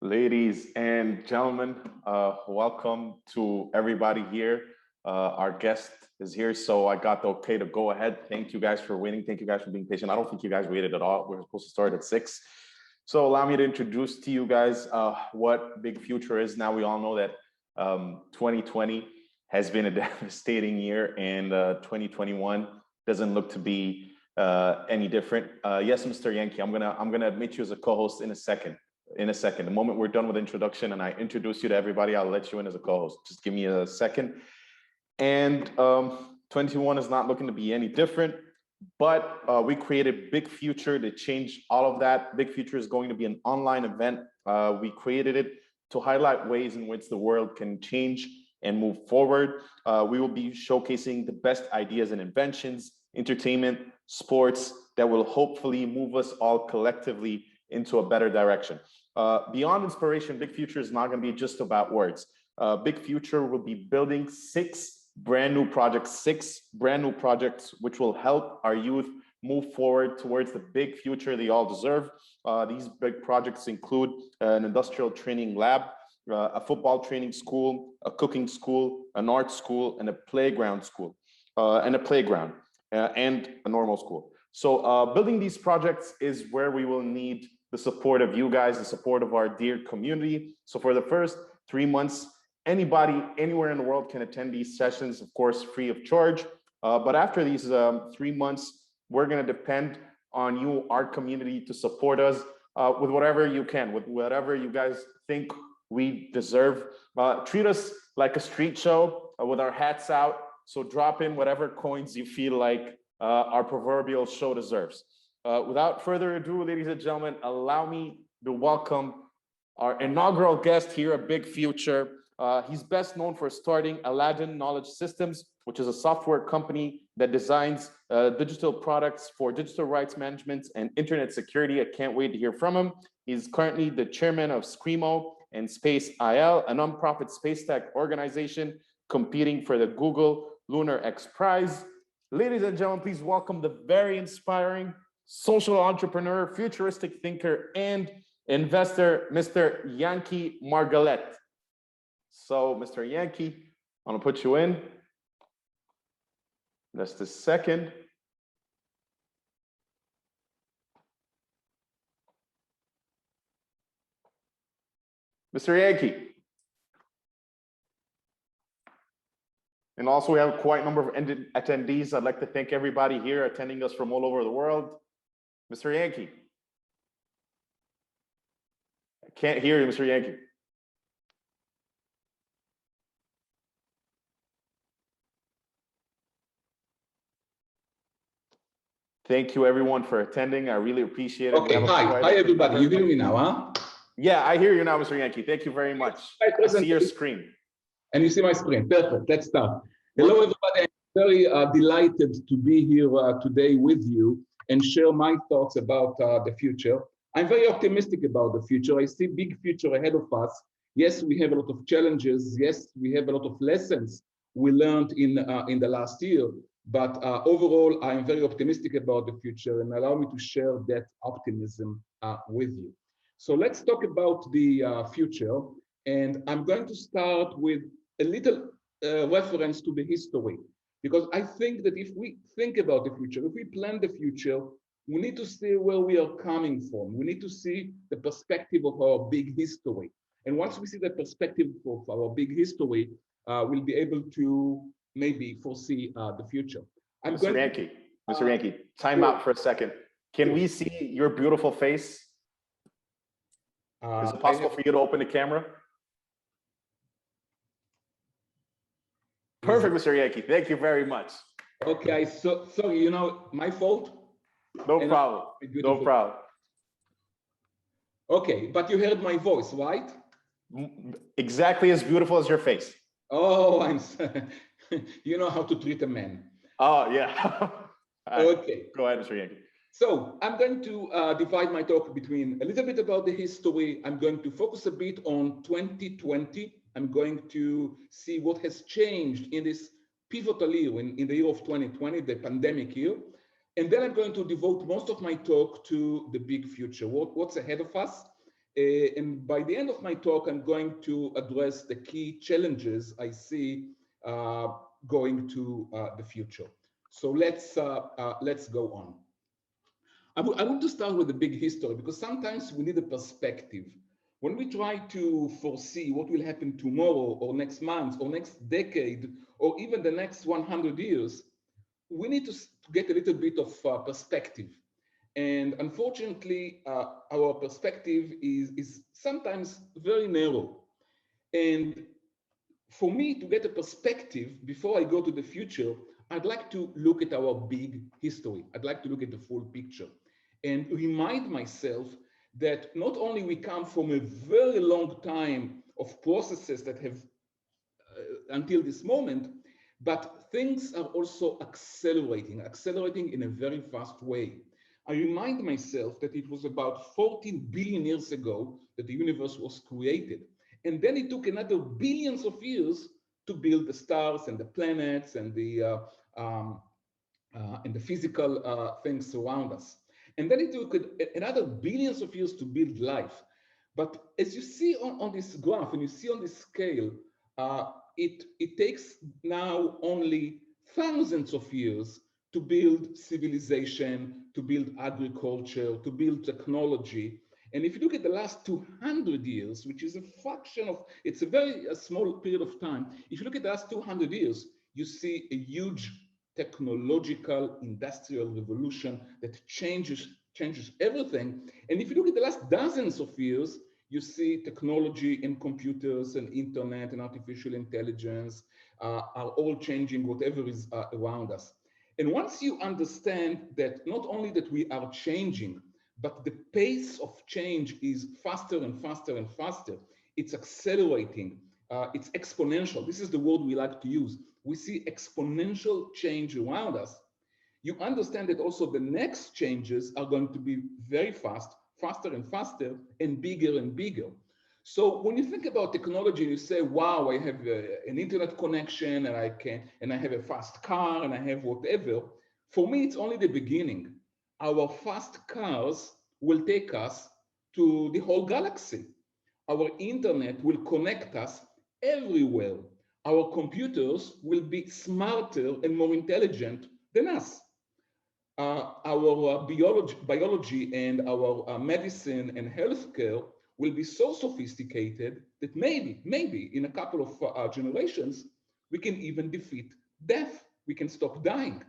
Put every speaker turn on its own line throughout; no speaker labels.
Ladies and gentlemen, welcome to everybody here. Our guest is here, so I got the okay to go ahead. Thank you guys for waiting. Thank you guys for being patient. I don't think you guys waited at all. We're supposed to start at 6. So allow me to introduce to you guys what Big Future is. Now we all know that 2020 has been a devastating year, and 2021 doesn't look to be any different. Yes, Mr. Yanki, I'm gonna admit you as a co-host in a second. The moment we're done with introduction and I introduce you to everybody, I'll let you in as a co-host. Just give me a second. And 21 is not looking to be any different, but we created Big Future to change all of that. Big Future is going to be an online event. We created it to highlight ways in which the world can change and move forward. We will be showcasing the best ideas and inventions, entertainment, sports that will hopefully move us all collectively into a better direction. Beyond inspiration, Big Future is not going to be just about words. Big Future will be building 6 brand new projects which will help our youth move forward towards the big future they all deserve. These big projects include an industrial training lab, a football training school, a cooking school, an art school, and a playground school, and a normal school. So building these projects is where we will need the support of you guys, the support of our dear community. So for the first 3 months, anybody anywhere in the world can attend these sessions, of course, free of charge. But after these 3 months, we're going to depend on you, our community, to support us with whatever you can, with whatever you guys think we deserve. Treat us like a street show with our hats out. So drop in whatever coins you feel like our proverbial show deserves. Without further ado, ladies and gentlemen, allow me to welcome our inaugural guest here at Big Future. He's best known for starting Aladdin Knowledge Systems, which is a software company that designs digital products for digital rights management and internet security. I can't wait to hear from him. He's currently the chairman of Screamo and Space IL, a nonprofit space tech organization competing for the Google Lunar X Prize. Ladies and gentlemen, please welcome the very inspiring social entrepreneur, futuristic thinker, and investor, Mr. Yanki Margalit. So, Mr. Yanki, I'm gonna put you in. Just a second. Mr. Yanki. And also we have quite a number of attendees. I'd like to thank everybody here attending us from all over the world. Mr. Yanki. I can't hear you, Mr. Yanki. Thank you everyone for attending. I really appreciate it.
Okay, hi everybody. You hear me now, huh?
Yeah, I hear you now, Mr. Yanki. Thank you very much. I see your screen.
And you see my screen. Perfect. Let's start. Hello, everybody. I'm very delighted to be here today with you and share my thoughts about the future. I'm very optimistic about the future. I see big future ahead of us. Yes, we have a lot of challenges. Yes, we have a lot of lessons we learned in the last year. But overall, I'm very optimistic about the future, and allow me to share that optimism with you. So let's talk about the future. And I'm going to start with a little reference to the history, because I think that if we think about the future, if we plan the future, we need to see where we are coming from. We need to see the perspective of our big history. And once we see the perspective of our big history, we'll be able to maybe foresee the future.
Mr. Yanki, time out for a second. Can we see your beautiful face? Is it possible for you to open the camera? Perfect, Mr. Yanki. Thank you very much.
Okay, so you know, my fault?
No problem. No problem.
Okay, but you heard my voice, right?
Exactly as beautiful as your face.
Oh, you know how to treat a man.
Oh, yeah.
Okay.
Go ahead, Mr. Yanki.
So I'm going to divide my talk between a little bit about the history. I'm going to focus a bit on 2020. I'm going to see what has changed in this pivotal year, in the year of 2020, the pandemic year. And then I'm going to devote most of my talk to the big future, what's ahead of us. And by the end of my talk, I'm going to address the key challenges I see going to the future. So let's go on. I want to start with the big history because sometimes we need a perspective. When we try to foresee what will happen tomorrow or next month or next decade or even the next 100 years, we need to get a little bit of perspective. And unfortunately, our perspective is sometimes very narrow. And for me to get a perspective before I go to the future, I'd like to look at our big history. I'd like to look at the full picture and remind myself that not only we come from a very long time of processes that have until this moment, but things are also accelerating in a very fast way. I remind myself that it was about 14 billion years ago that the universe was created. And then it took another billions of years to build the stars and the planets and the physical things around us. And then it took another billions of years to build life. But as you see on this graph and you see on this scale, it takes now only thousands of years to build civilization, to build agriculture, to build technology. And if you look at the last 200 years, which is a fraction of, it's a very small period of time. If you look at the last 200 years, you see a huge technological industrial revolution that changes everything. And if you look at the last dozens of years, you see technology and computers and internet and artificial intelligence are all changing whatever is around us. And once you understand that not only that we are changing, but the pace of change is faster and faster and faster, it's accelerating, it's exponential. This is the word we like to use. We see exponential change around us. You understand that also the next changes are going to be very fast, faster and faster, and bigger. So when you think about technology, you say, wow, I have an internet connection and I have a fast car and I have whatever. For me, it's only the beginning. Our fast cars will take us to the whole galaxy. Our internet will connect us everywhere. Our computers will be smarter and more intelligent than us. Our biology and our medicine and healthcare will be so sophisticated that maybe in a couple of generations, we can even defeat death. We can stop dying.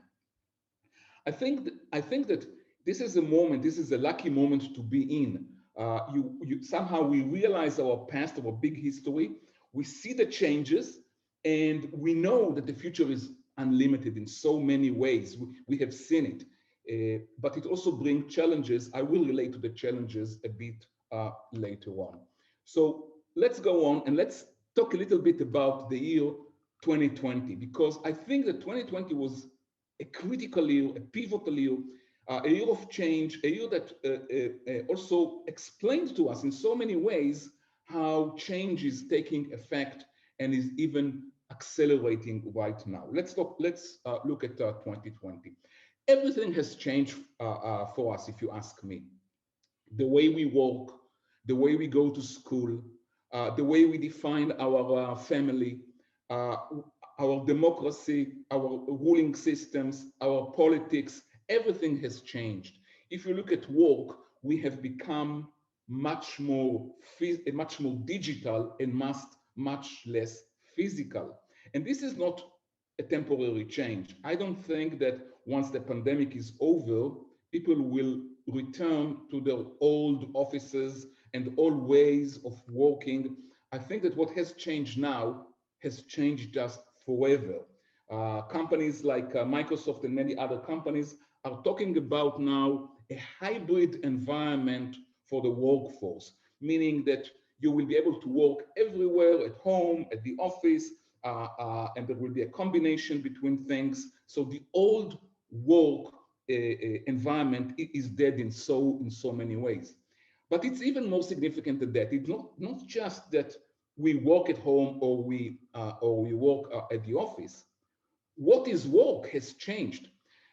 I think that this is a moment, this is a lucky moment to be in. Somehow we realize our past, our big history. We see the changes and we know that the future is unlimited in so many ways. We have seen it. But it also brings challenges. I will relate to the challenges a bit later on. So let's go on and let's talk a little bit about the year 2020, because I think that 2020 was a critical year, a pivotal year, a year of change, a year that also explained to us in so many ways how change is taking effect and is even accelerating right now. Let's look at 2020. Everything has changed for us, if you ask me. The way we work, the way we go to school, the way we define our family, our democracy, our ruling systems, our politics, everything has changed. If you look at work, we have become much more digital and much less physical. And this is not a temporary change. I don't think that once the pandemic is over, people will return to their old offices and old ways of working. I think that what has changed now has changed just forever. Companies like Microsoft and many other companies are talking about now a hybrid environment for the workforce, meaning that you will be able to work everywhere, at home, at the office, and there will be a combination between things. So the old work environment is dead in so many ways. But it's even more significant than that. It's not just that we work at home or we work at the office. What is work has changed,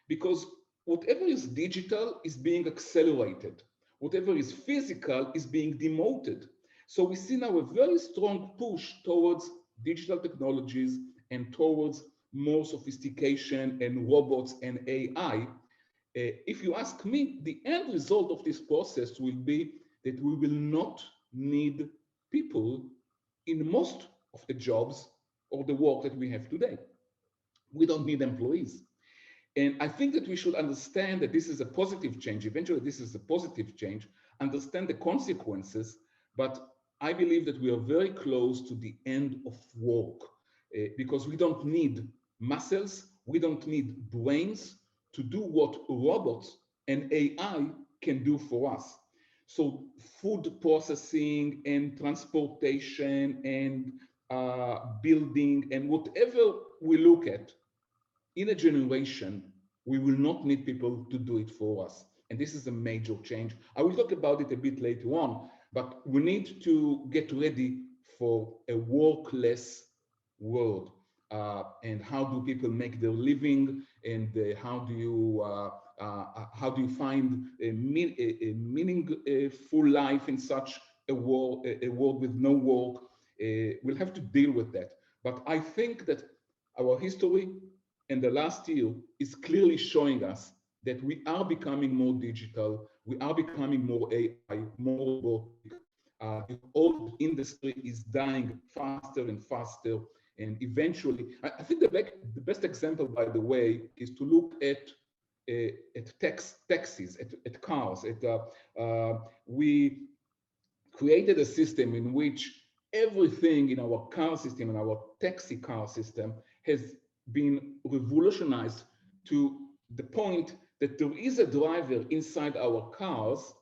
because whatever is digital is being accelerated. whatever is physical is being demoted. So we see now a very strong push towards digital technologies and towards more sophistication and robots and AI. If you ask me, the end result of this process will be that we will not need people in most of the jobs or the work that we have today. We don't need employees. And I think that we should understand that this is a positive change. Eventually, this is a positive change, understand the consequences, but I believe that we are very close to the end of work because we don't need muscles, we don't need brains to do what robots and AI can do for us. So food processing and transportation and building and whatever we look at, in a generation, we will not need people to do it for us. And this is a major change. I will talk about it a bit later on, but we need to get ready for a workless world. And how do people make their living? And how do you find a meaningful life in such a world with no work? We'll have to deal with that. But I think that our history and the last year is clearly showing us that we are becoming more digital, we are becoming more AI, more robotic. The old industry is dying faster and faster. And eventually, I think the best example, by the way, is to look at taxis, at cars. We created a system in which everything in our car system and our taxi car system has been revolutionized to the point that there is a driver inside our cars,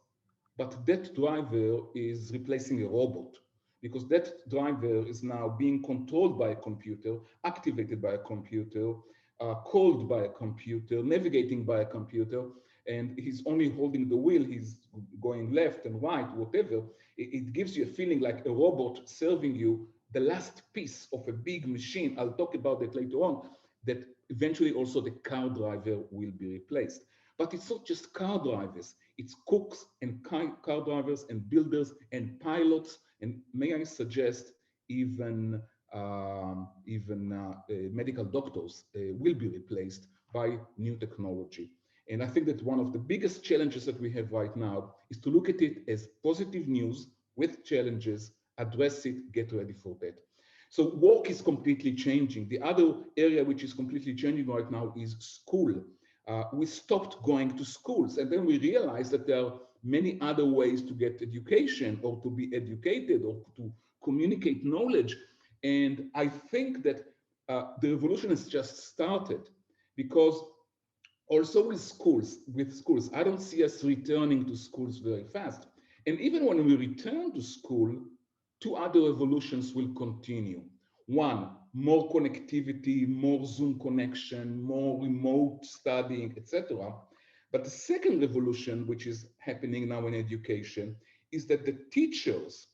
but that driver is replacing a robot because that driver is now being controlled by a computer, activated by a computer, called by a computer, navigating by a computer, and he's only holding the wheel, he's going left and right, whatever. It gives you a feeling like a robot serving you the last piece of a big machine. I'll talk about that later on, that eventually also the car driver will be replaced. But it's not just car drivers, it's cooks and car drivers and builders and pilots, and may I suggest even medical doctors will be replaced by new technology. And I think that one of the biggest challenges that we have right now is to look at it as positive news with challenges, address it, get ready for that. So work is completely changing. The other area which is completely changing right now is school. We stopped going to schools, and then we realized that there are many other ways to get education or to be educated or to communicate knowledge. And I think that the revolution has just started because also with schools, I don't see us returning to schools very fast. And even when we return to school, two other revolutions will continue. One, more connectivity, more Zoom connection, more remote studying, etc. But the second revolution, which is happening now in education, is that the teachers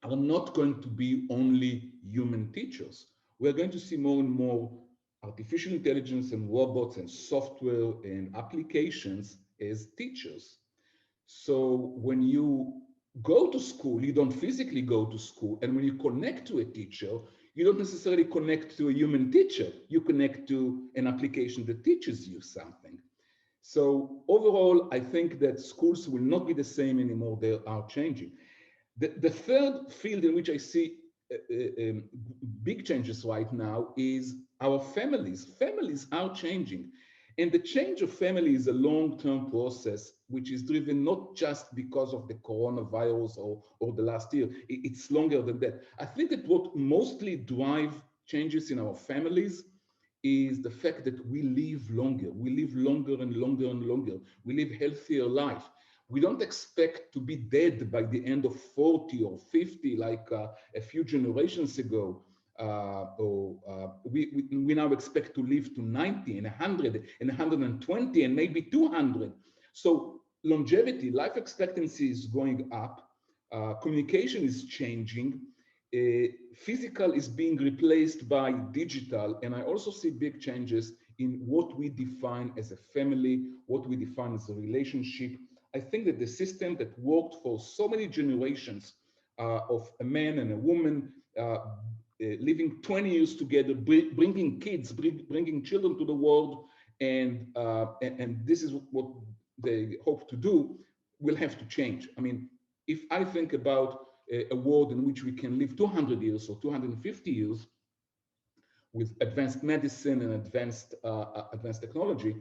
are not going to be only human teachers. We're going to see more and more artificial intelligence and robots and software and applications as teachers. So when you go to school, you don't physically go to school. And when you connect to a teacher, you don't necessarily connect to a human teacher. You connect to an application that teaches you something. So overall, I think that schools will not be the same anymore. They are changing. The third field in which I see big changes right now is our families. Families are changing. And the change of family is a long-term process, which is driven not just because of the coronavirus or the last year. It's longer than that. I think that what mostly drive changes in our families is the fact that we live longer. We live longer and longer and longer. We live healthier life. We don't expect to be dead by the end of 40 or 50 like a few generations ago. We now expect to live to 90 and 100 and 120 and maybe 200. So longevity, life expectancy is going up. Communication is changing. Physical is being replaced by digital. And I also see big changes in what we define as a family, what we define as a relationship, I think that the system that worked for so many generations of a man and a woman living 20 years together, bringing kids, bringing children to the world, and this is what they hope to do, will have to change. I mean, if I think about a world in which we can live 200 years or 250 years with advanced medicine and advanced technology,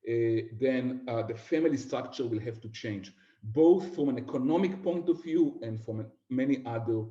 then the family structure will have to change, both from an economic point of view and from many other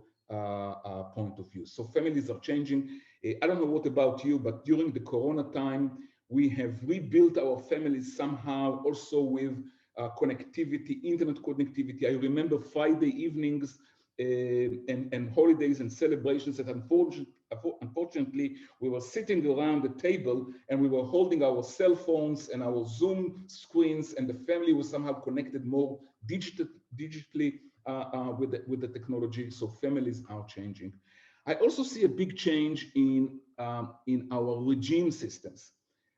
point of view. So families are changing. I don't know what about you, but during the Corona time, we have rebuilt our families somehow, also with connectivity, internet connectivity. I remember Friday evenings and holidays and celebrations that unfortunately we were sitting around the table and we were holding our cell phones and our Zoom screens, and the family was somehow connected more digitally with the technology. So families are changing. I also see a big change in our regime systems.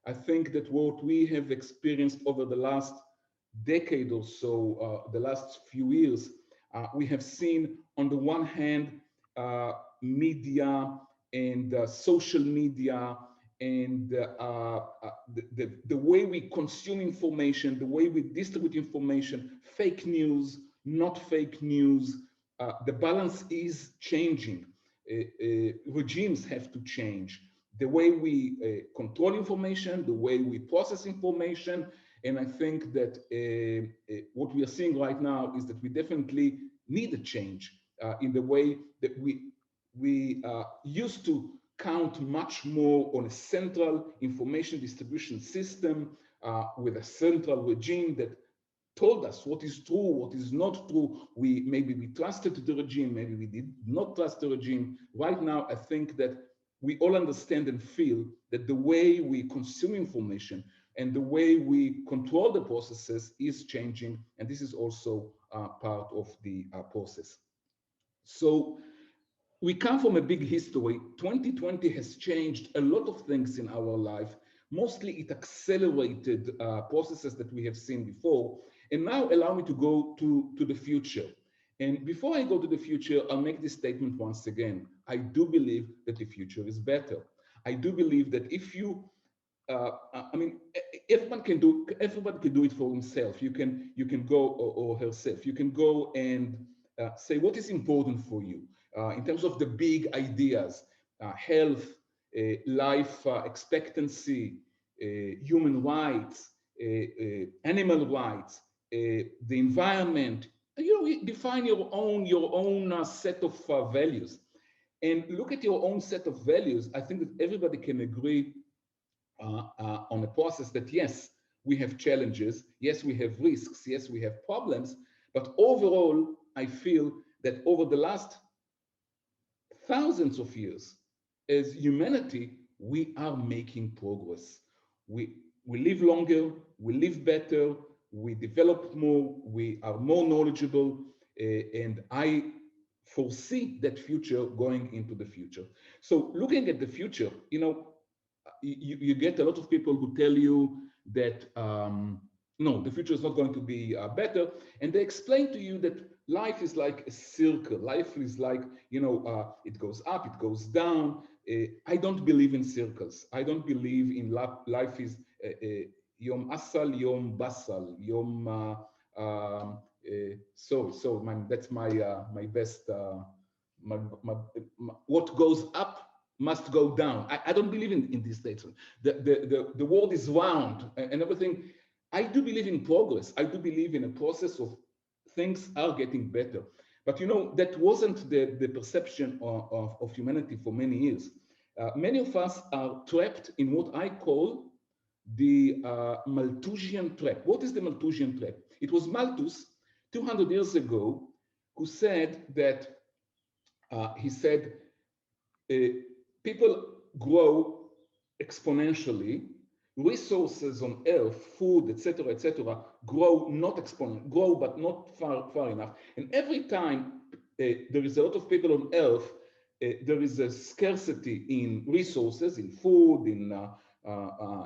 I think that what we have experienced over the last decade or so, the last few years, we have seen on the one hand media and social media and the way we consume information, the way we distribute information, fake news, not fake news, the balance is changing. Regimes have to change. The way we control information, the way we process information, and I think that what we are seeing right now is that we definitely need a change in the way that we used to count much more on a central information distribution system with a central regime that told us what is true, what is not true. Maybe we trusted the regime, maybe we did not trust the regime. Right now, I think that we all understand and feel that the way we consume information and the way we control the processes is changing, and this is also part of the process. So we come from a big history. 2020 has changed a lot of things in our life. Mostly it accelerated processes that we have seen before. And now allow me to go to the future. And before I go to the future, I'll make this statement once again. I do believe that the future is better. I do believe that if you, I mean, everybody can do it for himself. You can go or herself. You can go and say what is important for you in terms of the big ideas, health, life expectancy, human rights, animal rights, the environment. You define your own set of values, and look at your own set of values. I think that everybody can agree on a process that yes, we have challenges, yes, we have risks, yes, we have problems, but overall, I feel that over the last thousands of years, as humanity, we are making progress. We live longer, we live better, we develop more, we are more knowledgeable, and I foresee that future going into the future. So looking at the future, you get a lot of people who tell you that no, the future is not going to be better, and they explain to you that life is like a circle. Life is like, it goes up, it goes down. I don't believe in circles. I don't believe in life is yom asal, yom basal, yom. That's my best. What goes up must go down. I don't believe in this statement. The world is round and everything. I do believe in progress. I do believe in a process of things are getting better. But that wasn't the perception of humanity for many years. Many of us are trapped in what I call the Malthusian trap. What is the Malthusian trap? It was Malthus 200 years ago who said that, people grow exponentially, resources on earth, food, etc., grow but not far enough. And every time there is a lot of people on earth, there is a scarcity in resources, in food, in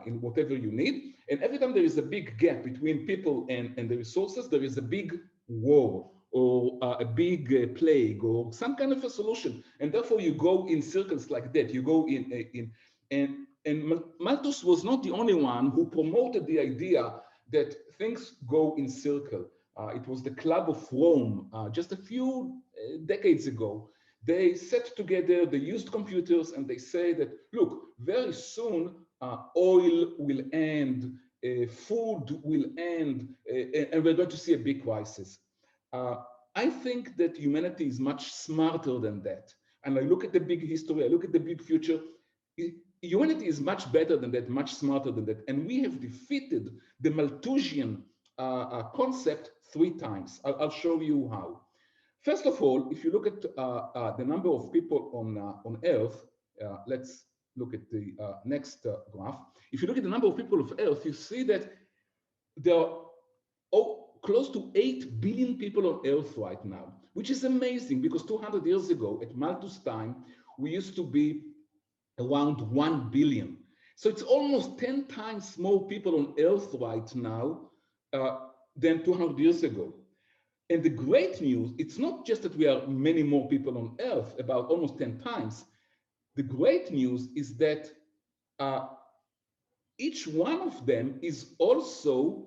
in whatever you need. And every time there is a big gap between people and the resources, there is a big war or a big plague or some kind of a solution. And therefore you go in circles like that. You go and Malthus was not the only one who promoted the idea that things go in circle. It was the Club of Rome just a few decades ago. They set together, they used computers, and they say that, look, very soon oil will end, food will end, and we're going to see a big crisis. I think that humanity is much smarter than that. And I look at the big history, I look at the big future. Humanity is much better than that, much smarter than that. And we have defeated the Malthusian concept 3 times. I'll show you how. First of all, if you look at the number of people on Earth, let's look at the next graph. If you look at the number of people of Earth, you see that there are close to 8 billion people on Earth right now, which is amazing because 200 years ago, at Malthus' time, we used to be around 1 billion. So it's almost 10 times more people on Earth right now than 200 years ago. And the great news, it's not just that we are many more people on Earth, about almost 10 times. The great news is that each one of them is also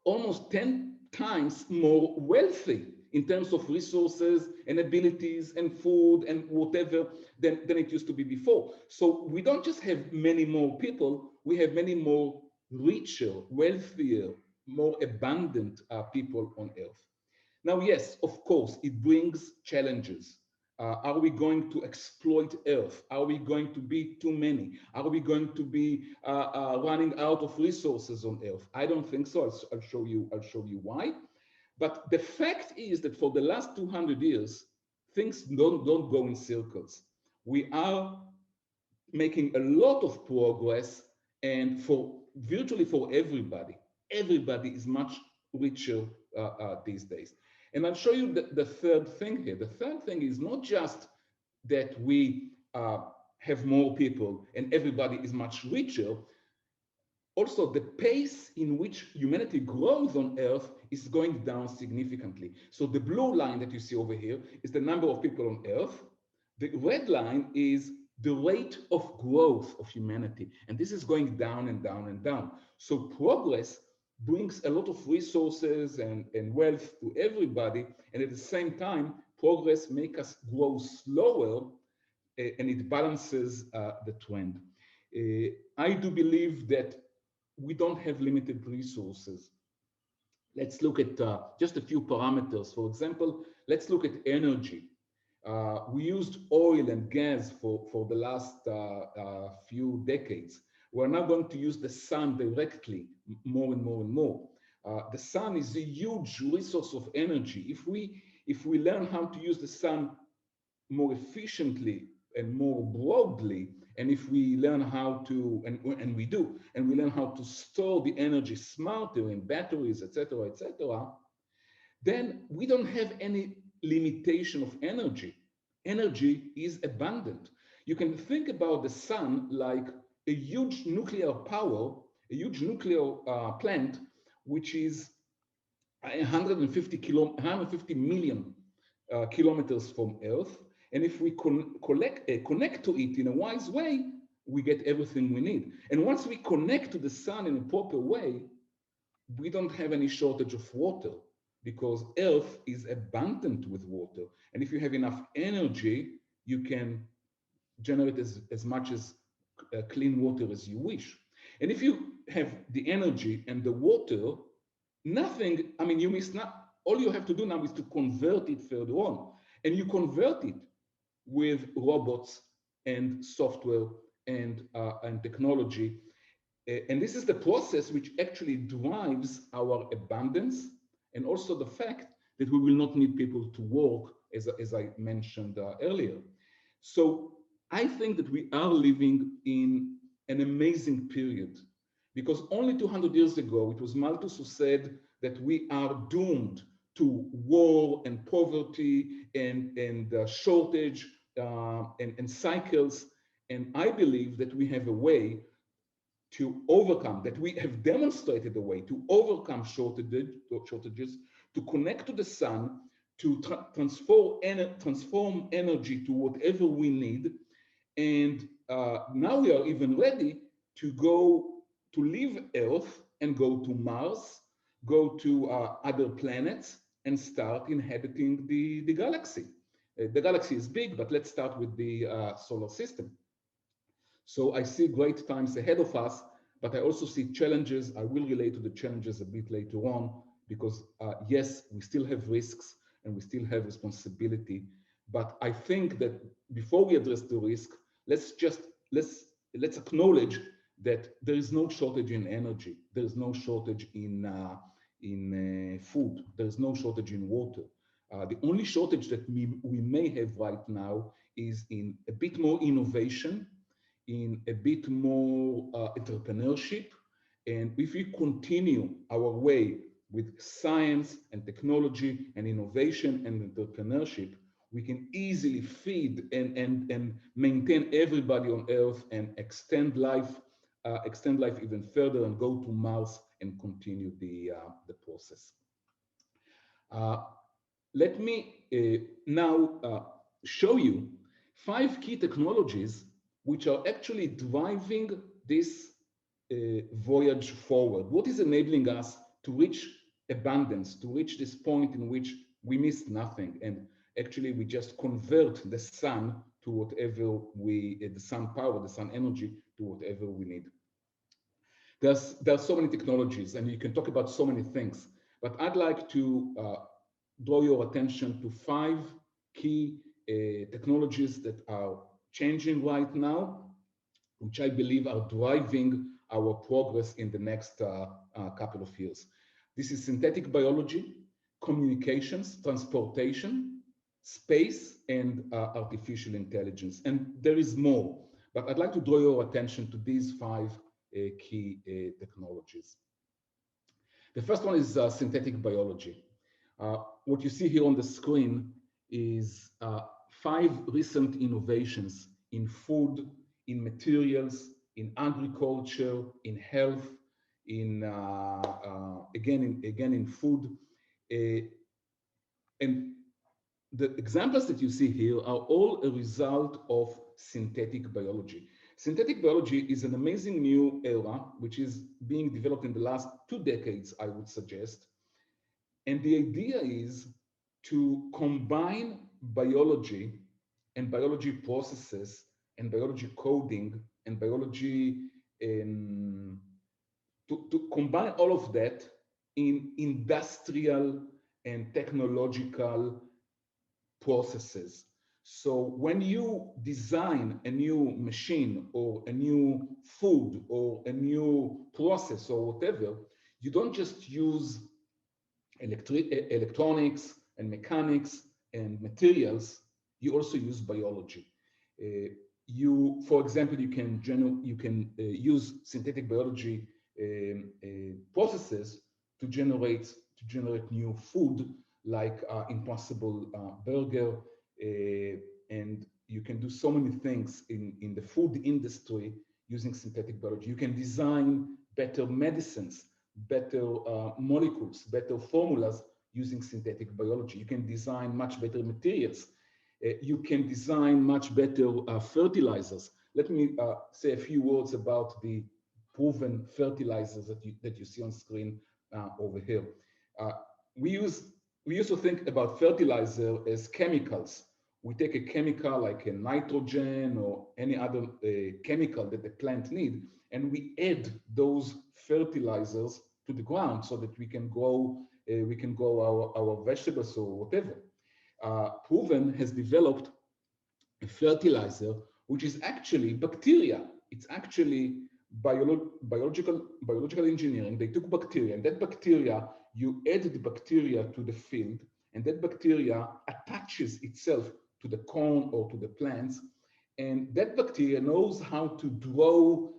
almost 10 times more wealthy in terms of resources and abilities and food and whatever than it used to be before. So we don't just have many more people, we have many more richer, wealthier, more abundant people on Earth. Now, yes, of course, it brings challenges. Are we going to exploit Earth? Are we going to be too many? Are we going to be running out of resources on Earth? I don't think so. I'll show you why. But the fact is that for the last 200 years, things don't go in circles. We are making a lot of progress, and virtually for everybody is much richer these days. And I'll show you the third thing here. The third thing is not just that we have more people and everybody is much richer. Also, the pace in which humanity grows on Earth is going down significantly. So the blue line that you see over here is the number of people on Earth. The red line is the rate of growth of humanity. And this is going down and down and down. So progress brings a lot of resources and wealth to everybody. And at the same time, progress makes us grow slower and it balances the trend. I do believe that we don't have limited resources. Let's look at just a few parameters. For example, let's look at energy. We used oil and gas for the last few decades. We're now going to use the sun directly more and more and more. The sun is a huge resource of energy. If we learn how to use the sun more efficiently and more broadly, and if we learn how to, and we do, and we learn how to store the energy smarter in batteries, etc., then we don't have any limitation of energy. Energy is abundant. You can think about the sun like a huge nuclear power, a huge nuclear plant, which is 150 million kilometers from Earth. And if we connect to it in a wise way, we get everything we need. And once we connect to the sun in a proper way, we don't have any shortage of water because Earth is abundant with water. And if you have enough energy, you can generate as much as clean water as you wish. And if you have the energy and the water, nothing, I mean, you miss not, all you have to do now is to convert it further on. And you convert it with robots and software and technology. And this is the process which actually drives our abundance and also the fact that we will not need people to work, as I mentioned earlier. So I think that we are living in an amazing period because only 200 years ago, it was Malthus who said that we are doomed to war and poverty and shortage and cycles. And I believe that we have a way to overcome, that we have demonstrated a way to overcome shortages, to connect to the sun, to transform energy to whatever we need. And now we are even ready to go to leave Earth and go to Mars, go to other planets, and start inhabiting the galaxy. The galaxy is big, but let's start with the solar system. So I see great times ahead of us, but I also see challenges. I will relate to the challenges a bit later on, because yes, we still have risks and we still have responsibility. But I think that before we address the risk, let's acknowledge that there is no shortage in energy. There is no shortage in food. There is no shortage in water. The only shortage that we may have right now is in a bit more innovation, in a bit more entrepreneurship. And if we continue our way with science and technology and innovation and entrepreneurship, we can easily feed and maintain everybody on Earth and extend life even further and go to Mars and continue the process. Let me now show you 5 key technologies which are actually driving this voyage forward. What is enabling us to reach abundance, to reach this point in which we miss nothing, and actually we just convert the sun to whatever the sun power, the sun energy, to whatever we need. There are so many technologies, and you can talk about so many things, but I'd like to draw your attention to 5 key technologies that are changing right now, which I believe are driving our progress in the next couple of years. This is synthetic biology, communications, transportation, space, and artificial intelligence. And there is more, but I'd like to draw your attention to these 5 key technologies. The first one is synthetic biology. What you see here on the screen is 5 recent innovations in food, in materials, in agriculture, in health, in again in food. And the examples that you see here are all a result of synthetic biology. Synthetic biology is an amazing new era, which is being developed in the last 2 decades, I would suggest. And the idea is to combine biology and biology processes and biology coding and biology, to combine all of that in industrial and technological processes. So when you design a new machine or a new food or a new process or whatever, you don't just use electronics and mechanics and materials, you also use biology. For example, you can use synthetic biology processes to generate new food, like Impossible Burger, and you can do so many things in the food industry using synthetic biology. You can design better medicines, better molecules, better formulas using synthetic biology. You can design much better materials. You can design much better fertilizers. Let me say a few words about the proven fertilizers that you see on screen over here. We used to think about fertilizer as chemicals. We take a chemical like a nitrogen or any other chemical that the plant needs, and we add those fertilizers to the ground so that we can grow our vegetables or whatever. Proven has developed a fertilizer which is actually bacteria. It's actually biological engineering. They took bacteria, and that bacteria, you add the bacteria to the field, and that bacteria attaches itself to the corn or to the plants, and that bacteria knows how to draw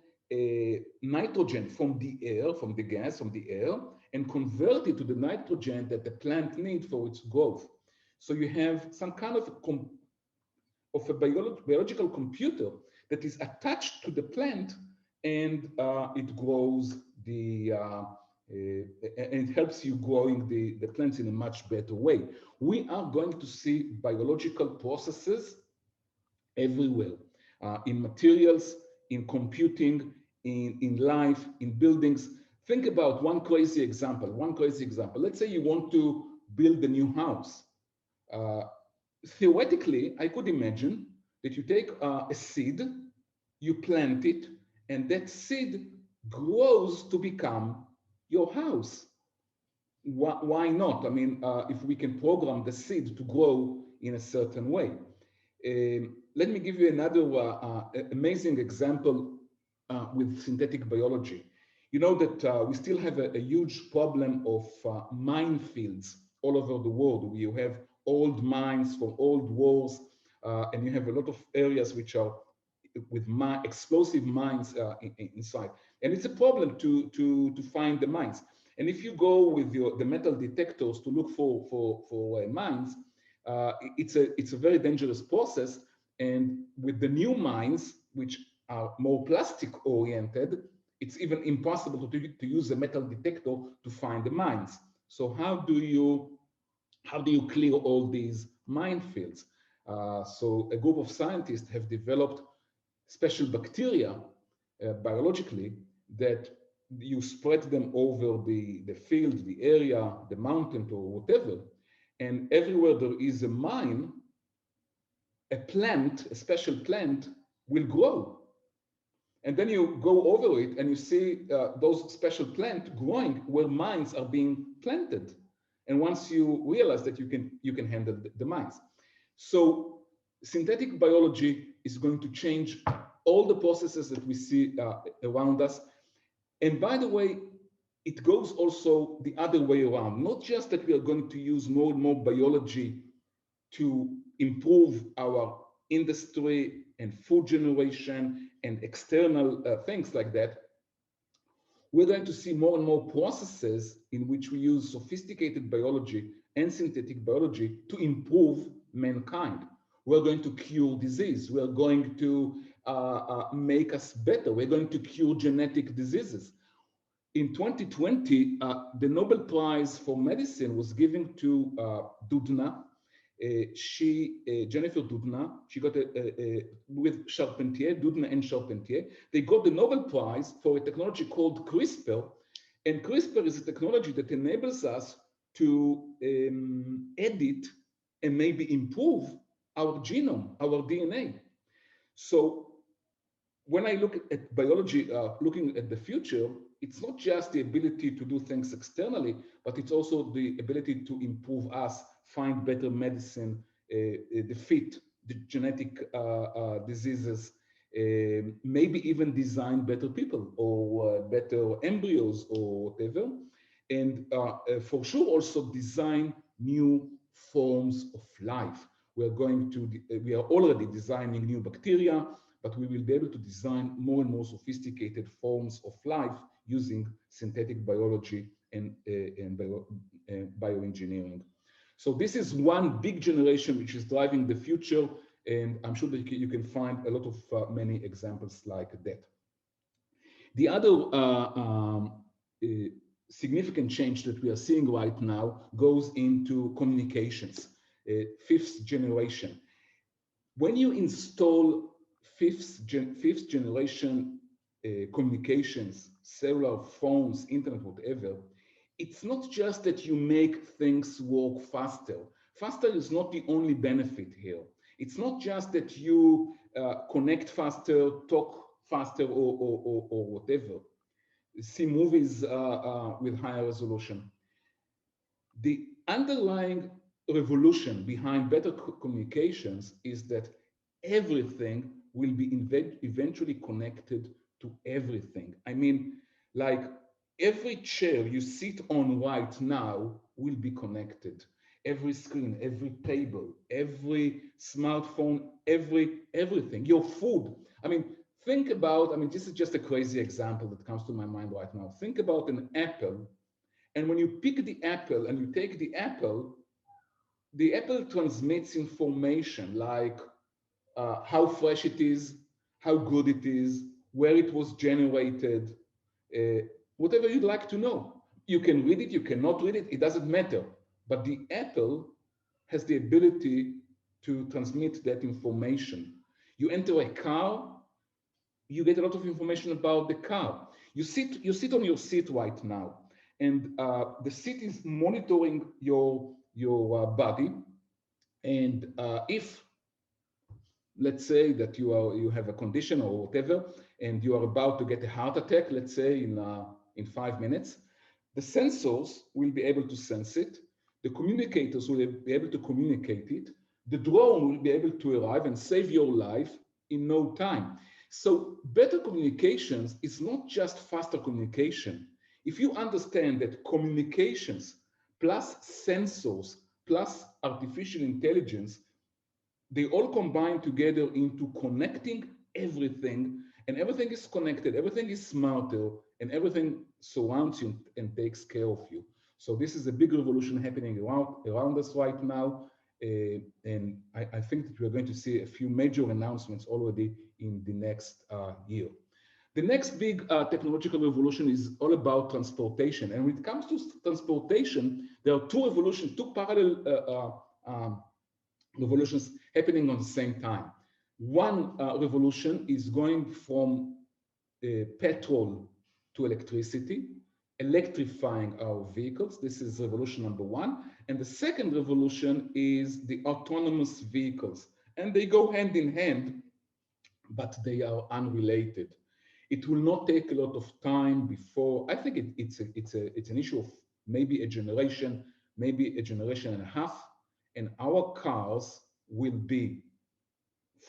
nitrogen from the air, from the gas, from the air, and convert it to the nitrogen that the plant needs for its growth. So you have some kind of a biological computer that is attached to the plant, and it grows and it helps you growing the plants in a much better way. We are going to see biological processes everywhere, in materials, in computing, in life, in buildings. Think about one crazy example. Let's say you want to build a new house. Uh, Theoretically, I could imagine that you take a seed, you plant it, and that seed grows to become your house. Why not? I mean, if we can program the seed to grow in a certain way. Let me give you another amazing example with synthetic biology. You know that we still have a huge problem of minefields all over the world. You have old mines from old wars, and you have a lot of areas which are with explosive mines inside. And it's a problem to find the mines. And if you go with the metal detectors to look for mines, it's a very dangerous process. And with the new mines, which are more plastic oriented, it's even impossible to use a metal detector to find the mines. So how do you clear all these minefields? So a group of scientists have developed special bacteria biologically that you spread them over the field, the area, the mountain, or whatever. And everywhere there is a mine, a special plant will grow. And then you go over it and you see those special plants growing where mines are being planted. And once you realize that you can handle the mines. So synthetic biology is going to change all the processes that we see around us. And by the way, it goes also the other way around. Not just that we are going to use more and more biology to improve our industry and food generation and external things like that. We're going to see more and more processes in which we use sophisticated biology and synthetic biology to improve mankind. We're going to cure disease. We're going to make us better. We're going to cure genetic diseases. In 2020, the Nobel Prize for Medicine was given to Doudna. Jennifer Doudna, she got with Charpentier, Doudna and Charpentier, they got the Nobel Prize for a technology called CRISPR. And CRISPR is a technology that enables us to edit and maybe improve our genome, our DNA. So when I look at biology, looking at the future, it's not just the ability to do things externally, but it's also the ability to improve us, find better medicine, defeat the genetic diseases, maybe even design better people or better embryos or whatever. And for sure also design new forms of life. We are already designing new bacteria, but we will be able to design more and more sophisticated forms of life using synthetic biology and bioengineering. So this is one big generation which is driving the future, and I'm sure that you can find a lot of many examples like that. The other significant change that we are seeing right now goes into communications, fifth generation. When you install fifth generation communications, cellular phones, internet, whatever, it's not just that you make things work faster. Faster is not the only benefit here. It's not just that you connect faster, talk faster, or whatever. See movies with higher resolution. The underlying revolution behind better communications is that everything will be eventually connected to everything. I mean, like every chair you sit on right now will be connected. Every screen, every table, every smartphone, everything, your food. I mean, think about, this is just a crazy example that comes to my mind right now. Think about an apple. And when you pick the apple and you take the apple transmits information like how fresh it is, how good it is, where it was generated, whatever you'd like to know. You can read it, you cannot read it, it doesn't matter. But the Apple has the ability to transmit that information. You enter a car, you get a lot of information about the car. You sit on your seat right now, and the seat is monitoring your body. And if, let's say that you have a condition or whatever, and you are about to get a heart attack, let's say in 5 minutes, the sensors will be able to sense it. The communicators will be able to communicate it. The drone will be able to arrive and save your life in no time. So better communications is not just faster communication. If you understand that communications plus sensors plus artificial intelligence, they all combine together into connecting everything, and everything is connected, everything is smarter, and everything surrounds you and takes care of you. So this is a big revolution happening around us right now. And I think that we're going to see a few major announcements already in the next year. The next big technological revolution is all about transportation. And when it comes to transportation, there are two parallel revolutions happening on the same time. One revolution is going from petrol to electricity, electrifying our vehicles. This is revolution number one. And the second revolution is the autonomous vehicles. And they go hand in hand, but they are unrelated. It will not take a lot of time before, I think it's an issue of maybe a generation and a half, and our cars will be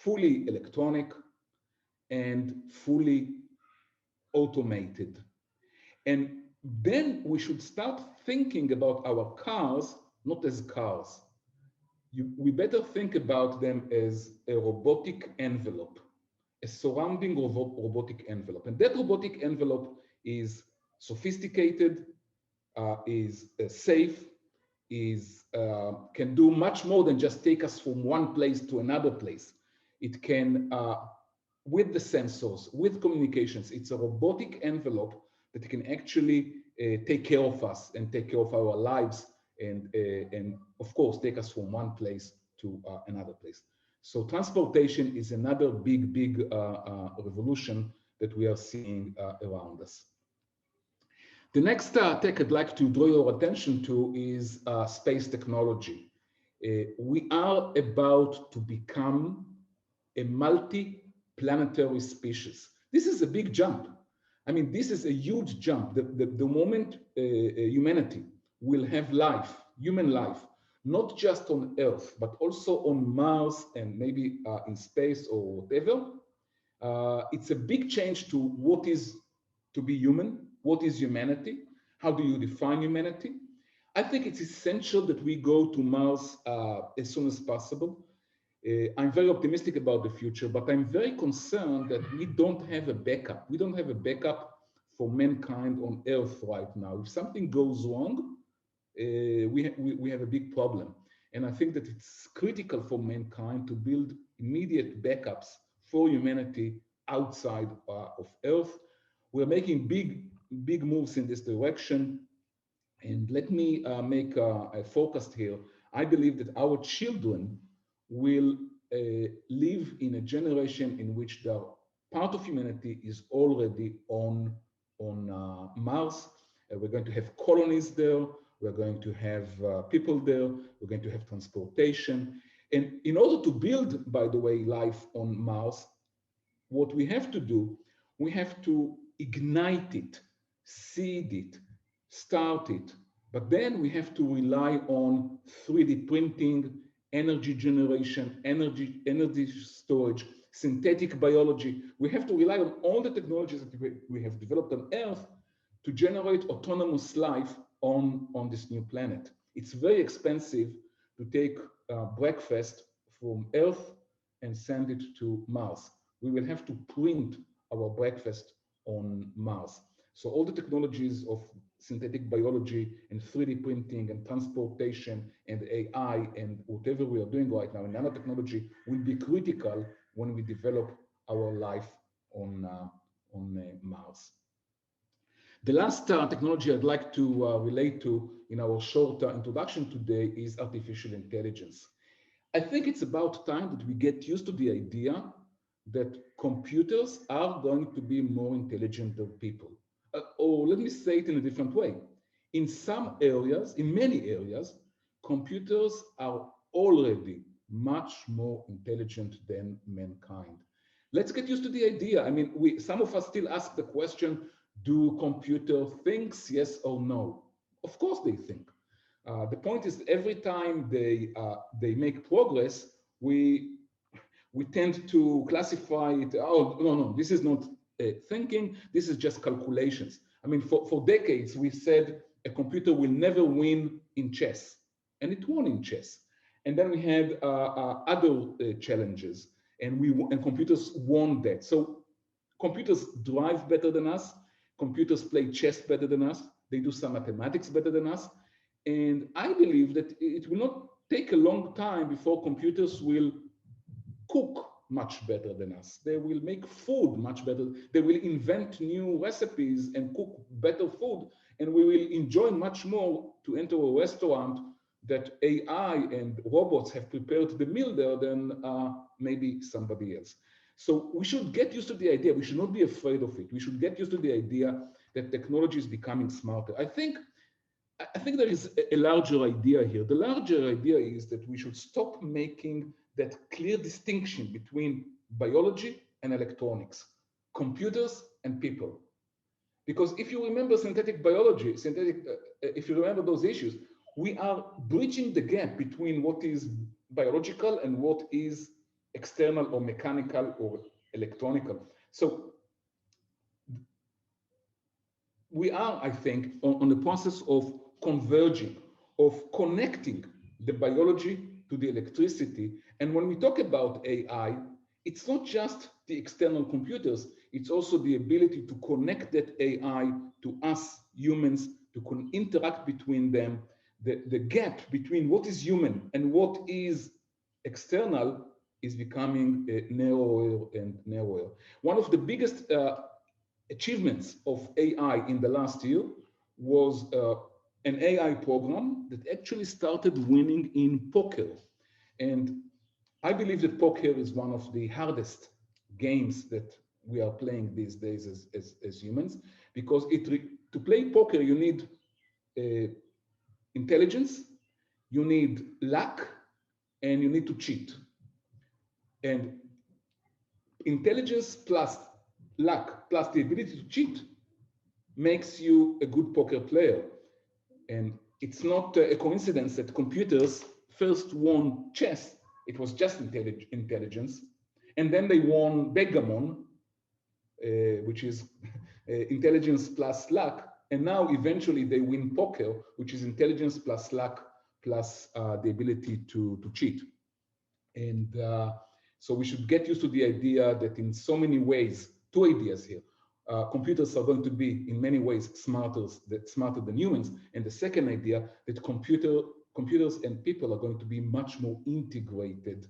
fully electronic and fully automated. And then we should start thinking about our cars not as cars. We better think about them as a robotic envelope, a surrounding robotic envelope. And that robotic envelope is sophisticated, is safe, can do much more than just take us from one place to another place. It can, with the sensors, with communications, it's a robotic envelope that can actually take care of us and take care of our lives, and of course take us from one place to another place. So transportation is another big revolution that we are seeing around us. The next tech I'd like to draw your attention to is space technology. We are about to become a multi-planetary species. This is a big jump. I mean, this is a huge jump. The moment humanity will have life, human life, not just on Earth, but also on Mars and maybe in space or whatever, it's a big change to what is to be human, what is humanity, how do you define humanity. I think it's essential that we go to Mars as soon as possible. I'm very optimistic about the future, but I'm very concerned that we don't have a backup. We don't have a backup for mankind on Earth right now. If something goes wrong, we have a big problem. And I think that it's critical for mankind to build immediate backups for humanity outside of Earth. We're making big moves in this direction. And let me make a focus here. I believe that our children will live in a generation in which the part of humanity is already on Mars. We're going to have colonies there. We're going to have people there. We're going to have transportation. And in order to build, by the way, life on Mars, what we have to do, we have to ignite it, seed it, start it. But then we have to rely on 3D printing, energy generation, energy storage, synthetic biology. We have to rely on all the technologies that we have developed on Earth to generate autonomous life on this new planet. It's very expensive to take breakfast from Earth and send it to Mars. We will have to print our breakfast on Mars. So all the technologies of synthetic biology and 3D printing and transportation and AI and whatever we are doing right now in nanotechnology will be critical when we develop our life on Mars. The last technology I'd like to relate to in our short introduction today is artificial intelligence. I think it's about time that we get used to the idea that computers are going to be more intelligent than people. Or let me say it in a different way. In some areas, in many areas, computers are already much more intelligent than mankind. Let's get used to the idea. I mean, some of us still ask the question, do computers think, yes or no? Of course they think. The point is, every time they make progress, we tend to classify it. Oh, no, this is not thinking. This is just calculations. I mean, for decades we said a computer will never win in chess, and it won in chess. And then we had other challenges, and computers won that. So computers drive better than us. Computers play chess better than us. They do some mathematics better than us. And I believe that it will not take a long time before computers will cook much better than us. They will make food much better. They will invent new recipes and cook better food. And we will enjoy much more to enter a restaurant that AI and robots have prepared the meal there than maybe somebody else. So we should get used to the idea. We should not be afraid of it. We should get used to the idea that technology is becoming smarter. I think there is a larger idea here. The larger idea is that we should stop making that clear distinction between biology and electronics, computers and people. Because if you remember synthetic biology, if you remember those issues, we are bridging the gap between what is biological and what is external or mechanical or electronical. So we are, I think, on the process of converging, of connecting the biology to the electricity. And when we talk about AI, it's not just the external computers, it's also the ability to connect that AI to us humans, to interact between them. The gap between what is human and what is external is becoming narrower and narrower. One of the biggest achievements of AI in the last year was an AI program that actually started winning in poker. And I believe that poker is one of the hardest games that we are playing these days as humans, because to play poker, you need intelligence, you need luck, and you need to cheat. And intelligence plus luck plus the ability to cheat makes you a good poker player. And it's not a coincidence that computers first won chess. It was just intelligence. And then they won backgammon, which is intelligence plus luck. And now eventually they win poker, which is intelligence plus luck plus the ability to cheat. And so we should get used to the idea that in so many ways, two ideas here. Computers are going to be in many ways smarter than humans. And the second idea that computers and people are going to be much more integrated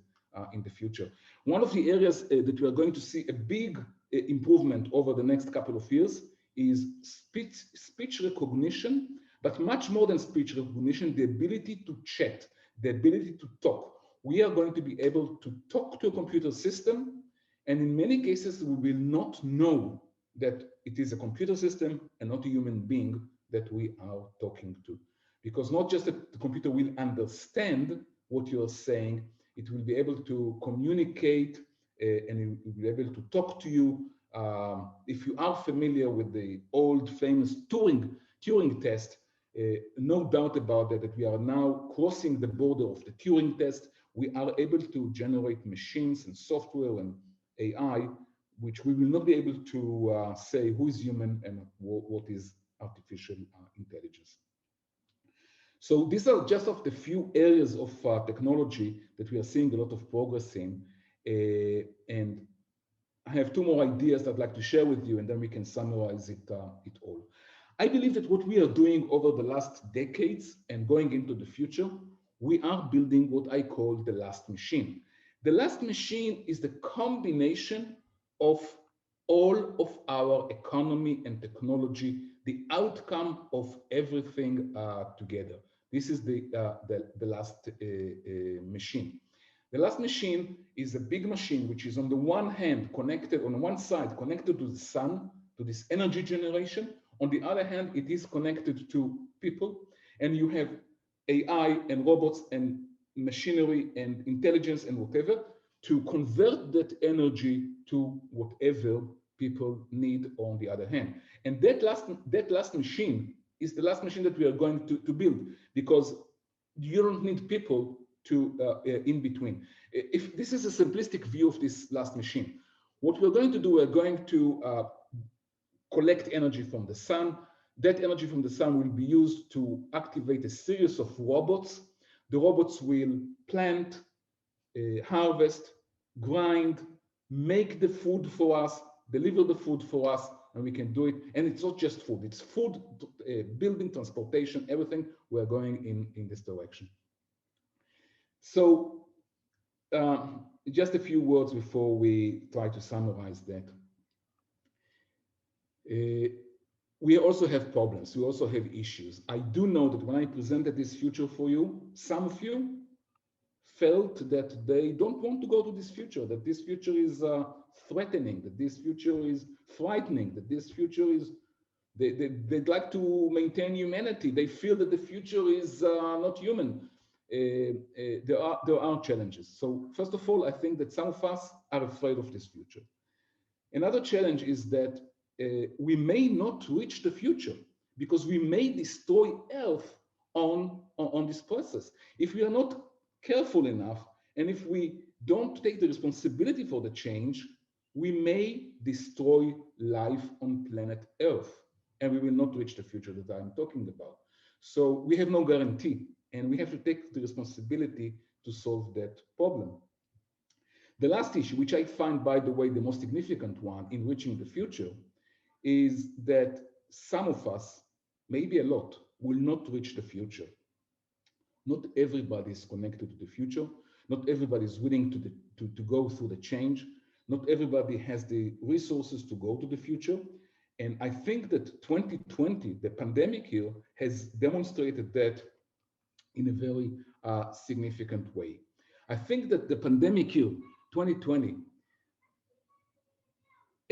in the future. One of the areas that we are going to see a big improvement over the next couple of years is speech recognition, but much more than speech recognition, the ability to chat, the ability to talk. We are going to be able to talk to a computer system, and in many cases, we will not know that it is a computer system and not a human being that we are talking to. Because not just that the computer will understand what you're saying, it will be able to communicate and it will be able to talk to you. If you are familiar with the old famous Turing test, no doubt about that we are now crossing the border of the Turing test. We are able to generate machines and software and AI, which we will not be able to say who is human and what is artificial intelligence. So these are just of the few areas of technology that we are seeing a lot of progress in. And I have two more ideas I'd like to share with you, and then we can summarize it all. I believe that what we are doing over the last decades and going into the future, we are building what I call the last machine. The last machine is the combination of all of our economy and technology, the outcome of everything together. This is the last machine. The last machine is a big machine, which is on the one hand connected, on one side connected to the sun, to this energy generation. On the other hand, it is connected to people, and you have AI and robots and machinery and intelligence and whatever to convert that energy to whatever people need on the other hand. And that last machine is the last machine that we are going to build, because you don't need people to in between. If this is a simplistic view of this last machine, what we're going to do, we're going to collect energy from the sun. That energy from the sun will be used to activate a series of robots. The robots will plant, harvest, grind, make the food for us, deliver the food for us, and we can do it. And it's not just food, it's food, building, transportation, everything. We're going in this direction. So just a few words before we try to summarize that. We also have problems, we also have issues. I do know that when I presented this future for you, some of you felt that they don't want to go to this future, that this future is threatening, that this future is frightening, that this future is, they'd like to maintain humanity. They feel that the future is not human. There are challenges. So first of all, I think that some of us are afraid of this future. Another challenge is that we may not reach the future because we may destroy Earth on this process. If we are not careful enough, and if we don't take the responsibility for the change, we may destroy life on planet Earth, and we will not reach the future that I'm talking about. So we have no guarantee, and we have to take the responsibility to solve that problem. The last issue, which I find, by the way, the most significant one in reaching the future, is that some of us, maybe a lot, will not reach the future. Not everybody is connected to the future. Not everybody is willing to go through the change. Not everybody has the resources to go to the future. And I think that 2020, the pandemic year, has demonstrated that in a very significant way. I think that the pandemic year, 2020,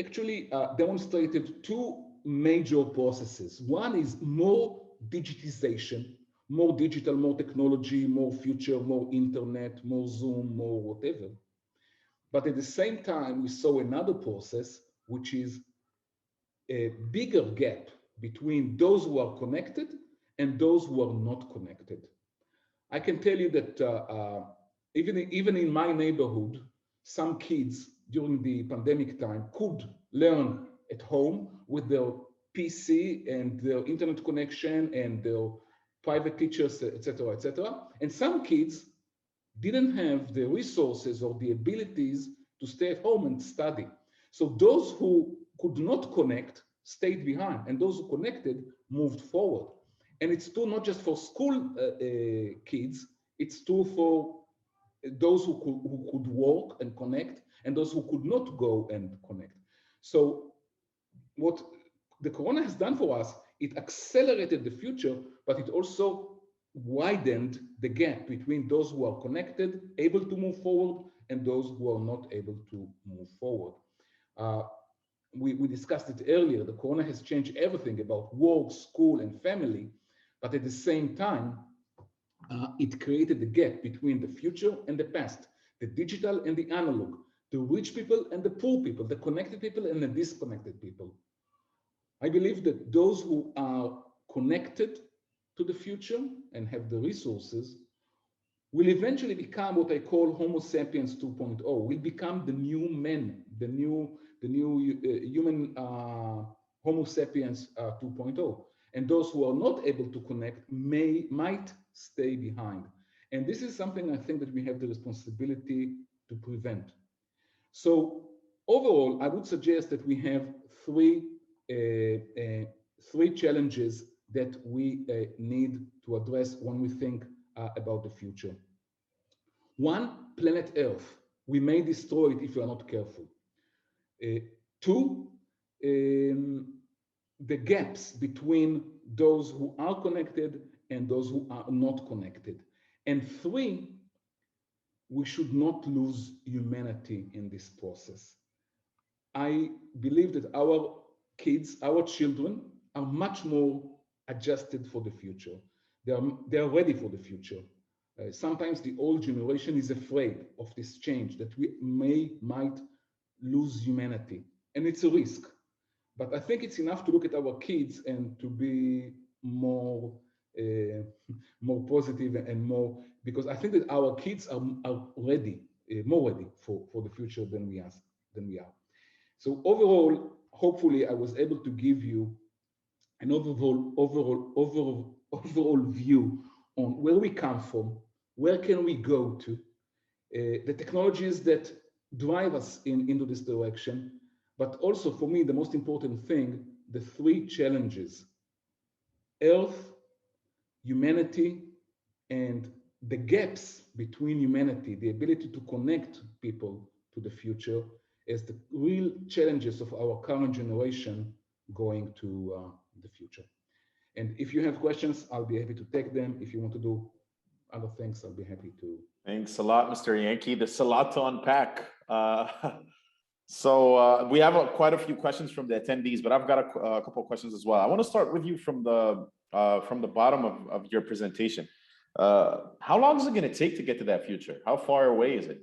actually demonstrated two major processes. One is more digitization, more digital, more technology, more future, more internet, more Zoom, more whatever. But at the same time, we saw another process, which is a bigger gap between those who are connected and those who are not connected. I can tell you that even in my neighborhood, some kids during the pandemic time could learn at home with their PC and their internet connection and their private teachers, etc., etc. And some kids didn't have the resources or the abilities to stay at home and study. So those who could not connect stayed behind, and those who connected moved forward. And it's true not just for school kids, it's true for those who could work and connect, and those who could not go and connect. So what the corona has done for us, it accelerated the future, but it also widened the gap between those who are connected, able to move forward, and those who are not able to move forward. We discussed it earlier. The corona has changed everything about work, school, and family, but at the same time, it created a gap between the future and the past, the digital and the analog, the rich people and the poor people, the connected people and the disconnected people. I believe that those who are connected to the future and have the resources will eventually become what I call Homo sapiens 2.0, will become the new men, the new human Homo sapiens 2.0. And those who are not able to connect might stay behind. And this is something I think that we have the responsibility to prevent. So overall, I would suggest that we have three challenges that we need to address when we think about the future. One, planet Earth. We may destroy it if we are not careful. Two, the gaps between those who are connected and those who are not connected. And three, we should not lose humanity in this process. I believe that our kids, our children, are much more adjusted for the future. They are ready for the future. Sometimes the old generation is afraid of this change, that we might lose humanity, and it's a risk. But I think it's enough to look at our kids and to be more more positive and more, because I think that our kids are ready, more ready for the future than we are. So overall, hopefully, I was able to give you an overall view on where we come from, where can we go to, the technologies that drive us into this direction, but also for me, the most important thing, the three challenges: Earth, humanity, and the gaps between humanity, the ability to connect people to the future, as the real challenges of our current generation going to the future. And if you have questions, I'll be happy to take them. If you want to do other things, I'll be happy to.
Thanks a lot, Mr. Yanki. There's a lot to unpack. We have quite a few questions from the attendees, but I've got a couple of questions as well. I want to start with you from the bottom of your presentation. How long is it going to take to get to that future? How far away is it?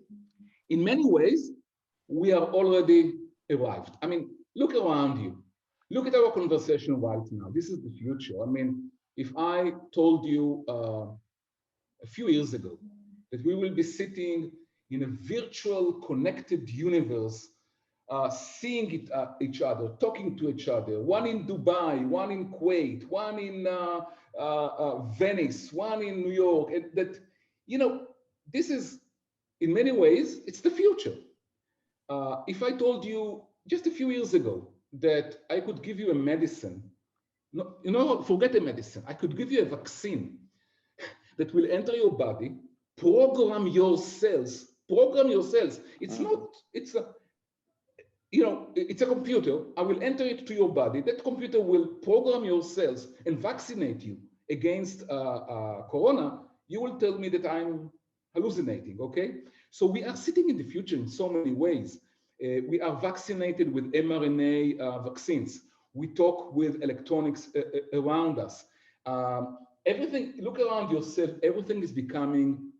In many ways, we are already arrived. I mean, look around you. Look at our conversation right now. This is the future. I mean, if I told you a few years ago that we will be sitting in a virtual connected universe, seeing each other, talking to each other, one in Dubai, one in Kuwait, one in Venice, one in New York, and that, you know, this is, in many ways, it's the future. If I told you just a few years ago that I could give you a medicine, no, you know, forget a medicine, I could give you a vaccine that will enter your body, program your cells. It's not, it's a, you know, it's a computer. I will enter it to your body. That computer will program your cells and vaccinate you against corona. You will tell me that I'm hallucinating, okay? So we are sitting in the future in so many ways. We are vaccinated with mRNA vaccines. We talk with electronics around us. Everything, look around yourself, everything is becoming,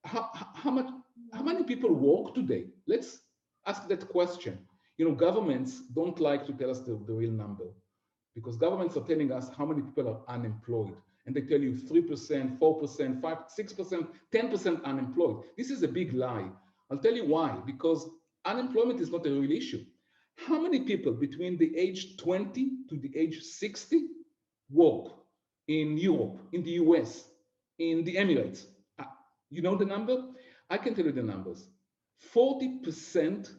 how many people work today? Let's ask that question. You know, governments don't like to tell us the real number, because governments are telling us how many people are unemployed. And they tell you 3%, 4%, 5%, 6%, 10% unemployed. This is a big lie. I'll tell you why, because unemployment is not a real issue. How many people between the age 20 to the age 60 work in Europe, in the US, in the Emirates? You know the number? I can tell you the numbers. 40%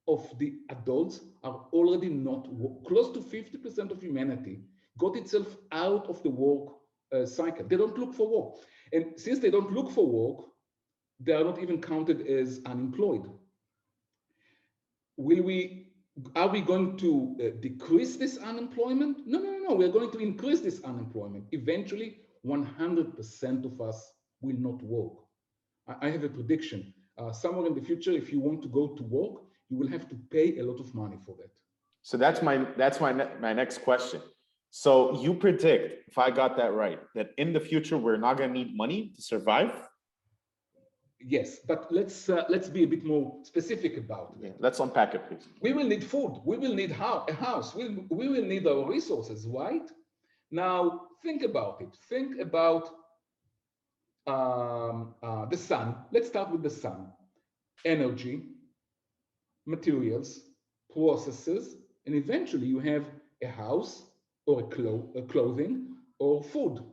of the adults are already not, close to 50% of humanity got itself out of the work cycle. They don't look for work. And since they don't look for work, they are not even counted as unemployed. Are we going to decrease this unemployment? No. We're going to increase this unemployment. Eventually, 100% of us will not work. I have a prediction. Somewhere in the future, if you want to go to work, you will have to pay a lot of money for that.
So that's my next question. So you predict, if I got that right, that in the future we're not going to need money to survive?
Yes, but let's be a bit more specific about it.
Yeah, let's unpack it, please.
We will need food. We will need a house. We will need our resources, right? Now, think about it. Think about the sun. Let's start with the sun. Energy, materials, processes, and eventually you have a house or a clothing or food.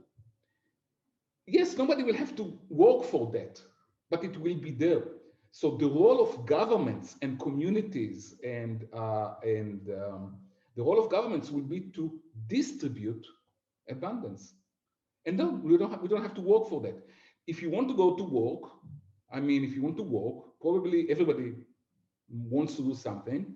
Yes, nobody will have to work for that, but it will be there. So the role of governments and communities and the role of governments will be to distribute abundance. And no, we don't have to work for that. If you want to go to work, I mean, if you want to work, probably everybody wants to do something.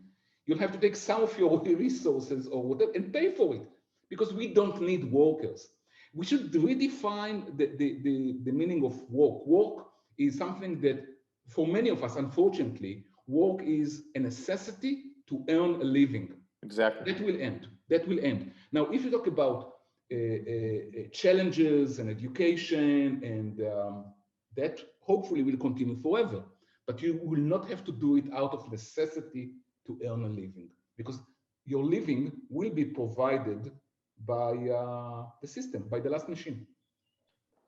You'll have to take some of your resources or whatever and pay for it because we don't need workers. We should redefine the meaning of work. Work is something that, for many of us, unfortunately, work is a necessity to earn a living.
Exactly.
That will end. That will end. Now, if you talk about challenges and education, and that hopefully will continue forever, but you will not have to do it out of necessity to earn a living, because your living will be provided by the system, by the last machine.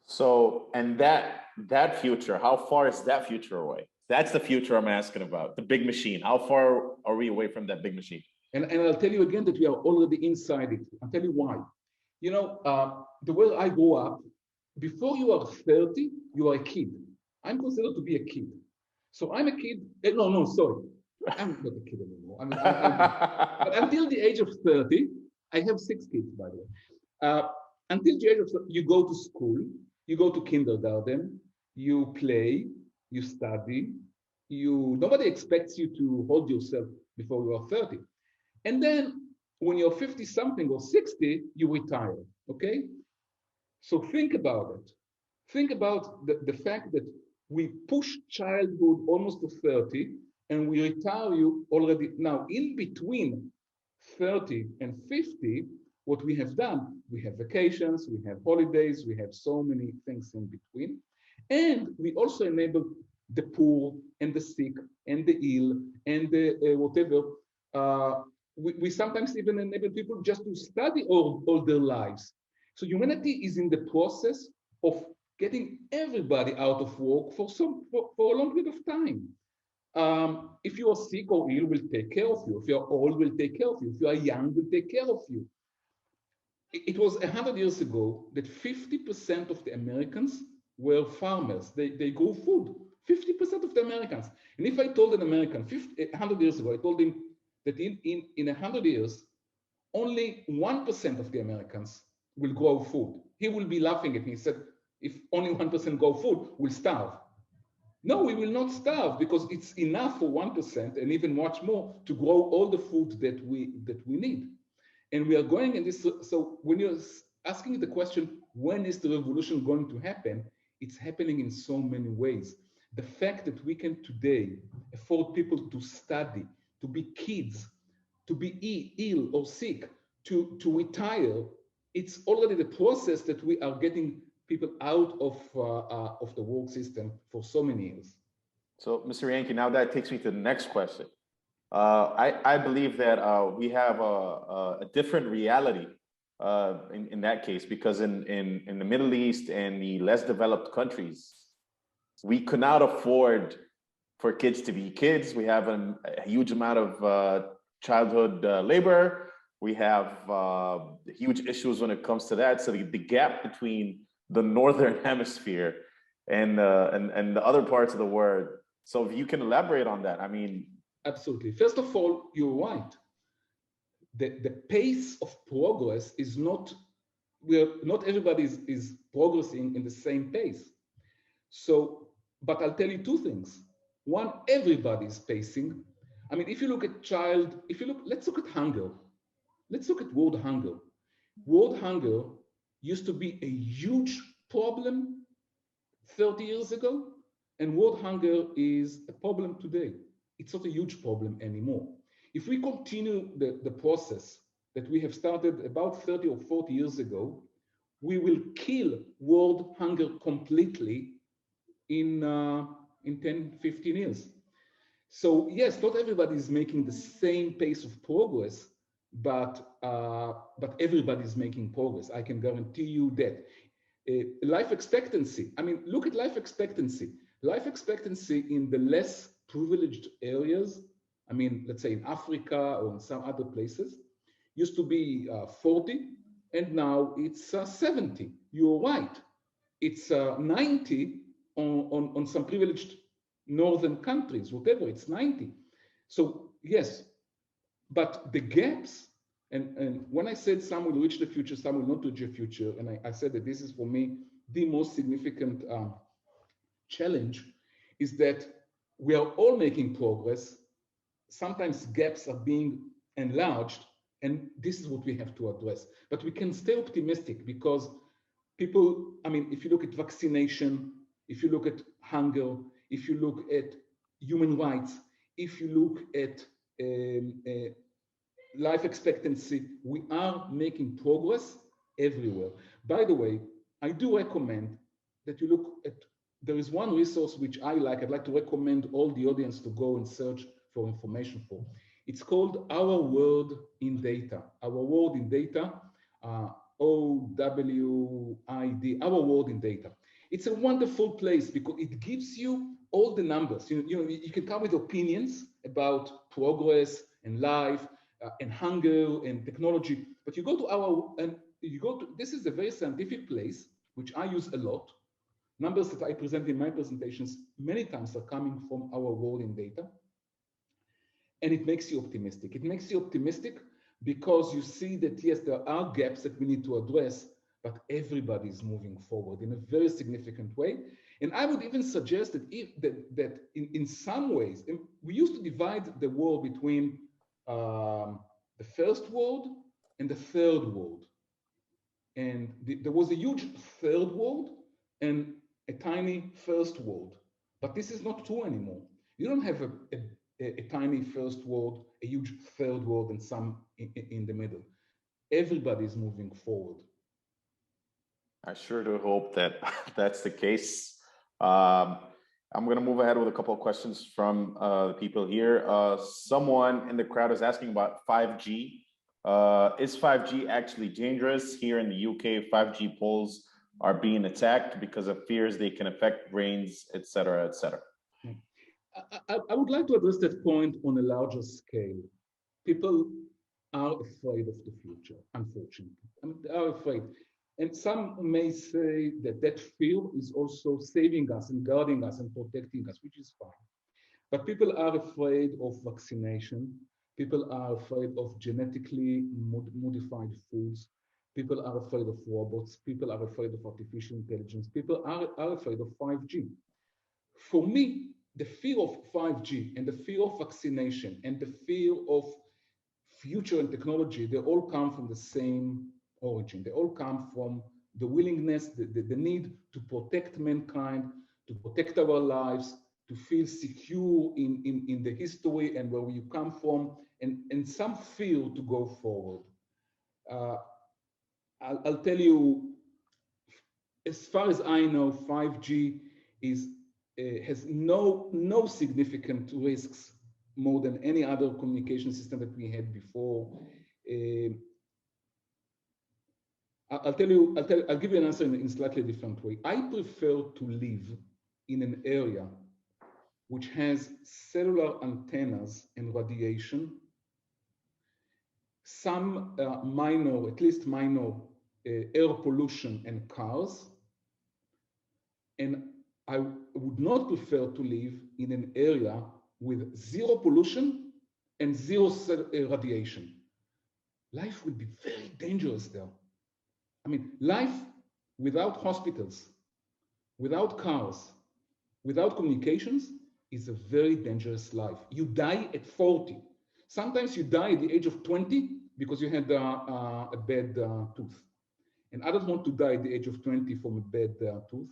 So, and that future, how far is that future away? That's the future I'm asking about. The big machine. How far are we away from that big machine?
And I'll tell you again that we are already inside it. I'll tell you why. You know, the way I grew up, before you are 30, you are a kid. I'm considered to be a kid. So I'm a kid. No, sorry. I'm not a kid anymore. But until the age of 30, I have 6 kids, by the way. Until the age of 30, you go to school, you go to kindergarten, you play, you study, nobody expects you to hold yourself before you are 30. And then when you're 50 something or 60, you retire, okay? So think about it. Think about the fact that we push childhood almost to 30 and we retire you already. Now, in between 30 and 50, what we have done, we have vacations, we have holidays, we have so many things in between. And we also enable the poor and the sick and the ill and the whatever. We sometimes even enable people just to study all their lives. So humanity is in the process of getting everybody out of work for a long period of time. If you are sick or ill, we'll take care of you. If you're old, we'll take care of you. If you are young, we'll take care of you. It was 100 years ago that 50% of the Americans were farmers. They grew food. 50% of the Americans. And if I told an American 100 years ago, I told him that in 100 years, only 1% of the Americans will grow food. He will be laughing at me. He said, if only 1% grow food, we'll starve. No, we will not starve because it's enough for 1% and even much more to grow all the food that we need. And we are going in this. So when you're asking the question, when is the revolution going to happen? It's happening in so many ways. The fact that we can today afford people to study, to be kids, to be ill or sick, to retire, it's already the process that we are getting people out of the work system for so many years.
So, Mr. Yanki, now that takes me to the next question. I believe that we have a different reality in that case, because in the Middle East and the less developed countries, we could not afford for kids to be kids. We have a huge amount of childhood labor. We have huge issues when it comes to that. So the gap between the Northern Hemisphere and the other parts of the world. So if you can elaborate on that, I mean.
Absolutely. First of all, you're right. The pace of progress is not everybody is progressing in the same pace. So, but I'll tell you 2 things. One, everybody is pacing. I mean, if you look at let's look at hunger. Let's look at world hunger. World hunger used to be a huge problem 30 years ago, and world hunger is a problem today. It's not a huge problem anymore. If we continue the process that we have started about 30 or 40 years ago, we will kill world hunger completely in 10, 15 years. So yes, not everybody is making the same pace of progress, but everybody is making progress. I can guarantee you that. Life expectancy. I mean, look at life expectancy. Life expectancy in the less privileged areas, I mean, let's say in Africa or in some other places, used to be 40, and now it's 70. You're right. It's 90 on some privileged northern countries, whatever, it's 90. So yes, but the gaps, and when I said some will reach the future, some will not reach the future, and I said that this is for me the most significant challenge, is that we are all making progress, sometimes gaps are being enlarged, and this is what we have to address. But we can stay optimistic because people, I mean, if you look at vaccination, if you look at hunger, if you look at human rights, if you look at life expectancy, we are making progress everywhere. By the way, I do recommend that you look at, there is one resource which I like, I'd like to recommend all the audience to go and search for information for. It's called Our World in Data. Our World in Data, OWID, Our World in Data. It's a wonderful place because it gives you all the numbers. You can come with opinions about progress and life, and hunger and technology, but you go to this is a very scientific place, which I use a lot. Numbers that I present in my presentations many times are coming from Our World in Data. And it makes you optimistic. It makes you optimistic because you see that, yes, there are gaps that we need to address, but everybody is moving forward in a very significant way. And I would even suggest that in some ways, we used to divide the world between the first world and the third world. And there was a huge third world and a tiny first world. But this is not true anymore. You don't have a tiny first world, a huge third world, and some in the middle. Everybody is moving forward.
I sure do hope that that's the case. I'm going to move ahead with a couple of questions from the people here. Someone in the crowd is asking about 5G. Is 5G actually dangerous? Here in the UK, 5G poles are being attacked because of fears they can affect brains, et cetera, et cetera.
I would like to address that point on a larger scale. People are afraid of the future, unfortunately. I mean, they are afraid. And some may say that that fear is also saving us and guarding us and protecting us, which is fine. But people are afraid of vaccination. People are afraid of genetically modified foods. People are afraid of robots. People are afraid of artificial intelligence. People are afraid of 5G. For me, the fear of 5G and the fear of vaccination and the fear of future and technology, they all come from the same origin. They all come from the willingness, the need to protect mankind, to protect our lives, to feel secure in the history and where you come from, and some fear to go forward. I'll tell you, as far as I know, 5G has no significant risks more than any other communication system that we had before. I'll give you an answer in a slightly different way. I prefer to live in an area which has cellular antennas and radiation, some at least minor air pollution and cars. And I would not prefer to live in an area with zero pollution and zero radiation. Life would be very dangerous there. I mean, life without hospitals, without cars, without communications is a very dangerous life. You die at 40. Sometimes you die at the age of 20 because you had a bad tooth. And I don't want to die at the age of 20 from a bad tooth.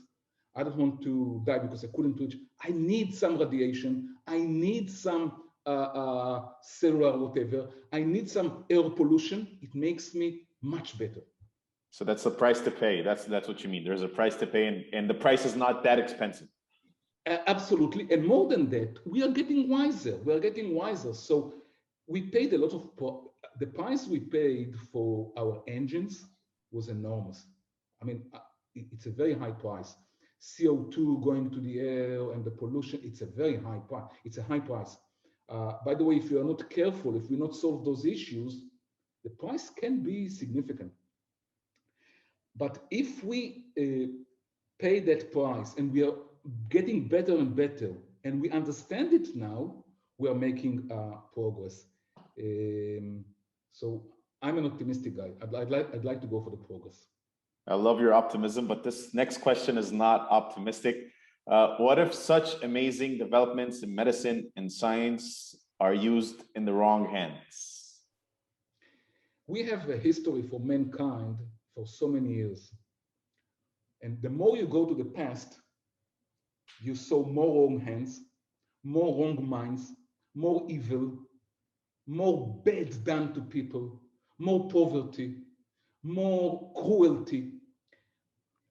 I don't want to die because I couldn't reach. I need some radiation. I need some cellular whatever. I need some air pollution. It makes me much better.
So that's the price to pay. That's what you mean. There's a price to pay, and the price is not that expensive.
Absolutely. And more than that, we are getting wiser. We are getting wiser. So we paid a lot of, the price we paid for our engines was enormous. I mean, it's a very high price. CO2 going to the air and the pollution, it's a very high price. It's a high price. By the way, if you are not careful, if we not solve those issues, the price can be significant. But if we pay that price and we are getting better and better, and we understand it now, we are making progress. So I'm an optimistic guy. I'd like to go for the progress.
I love your optimism, but this next question is not optimistic. What if such amazing developments in medicine and science are used in the wrong hands?
We have a history for mankind for so many years. And the more you go to the past, you saw more wrong hands, more wrong minds, more evil, more bad done to people, more poverty, more cruelty.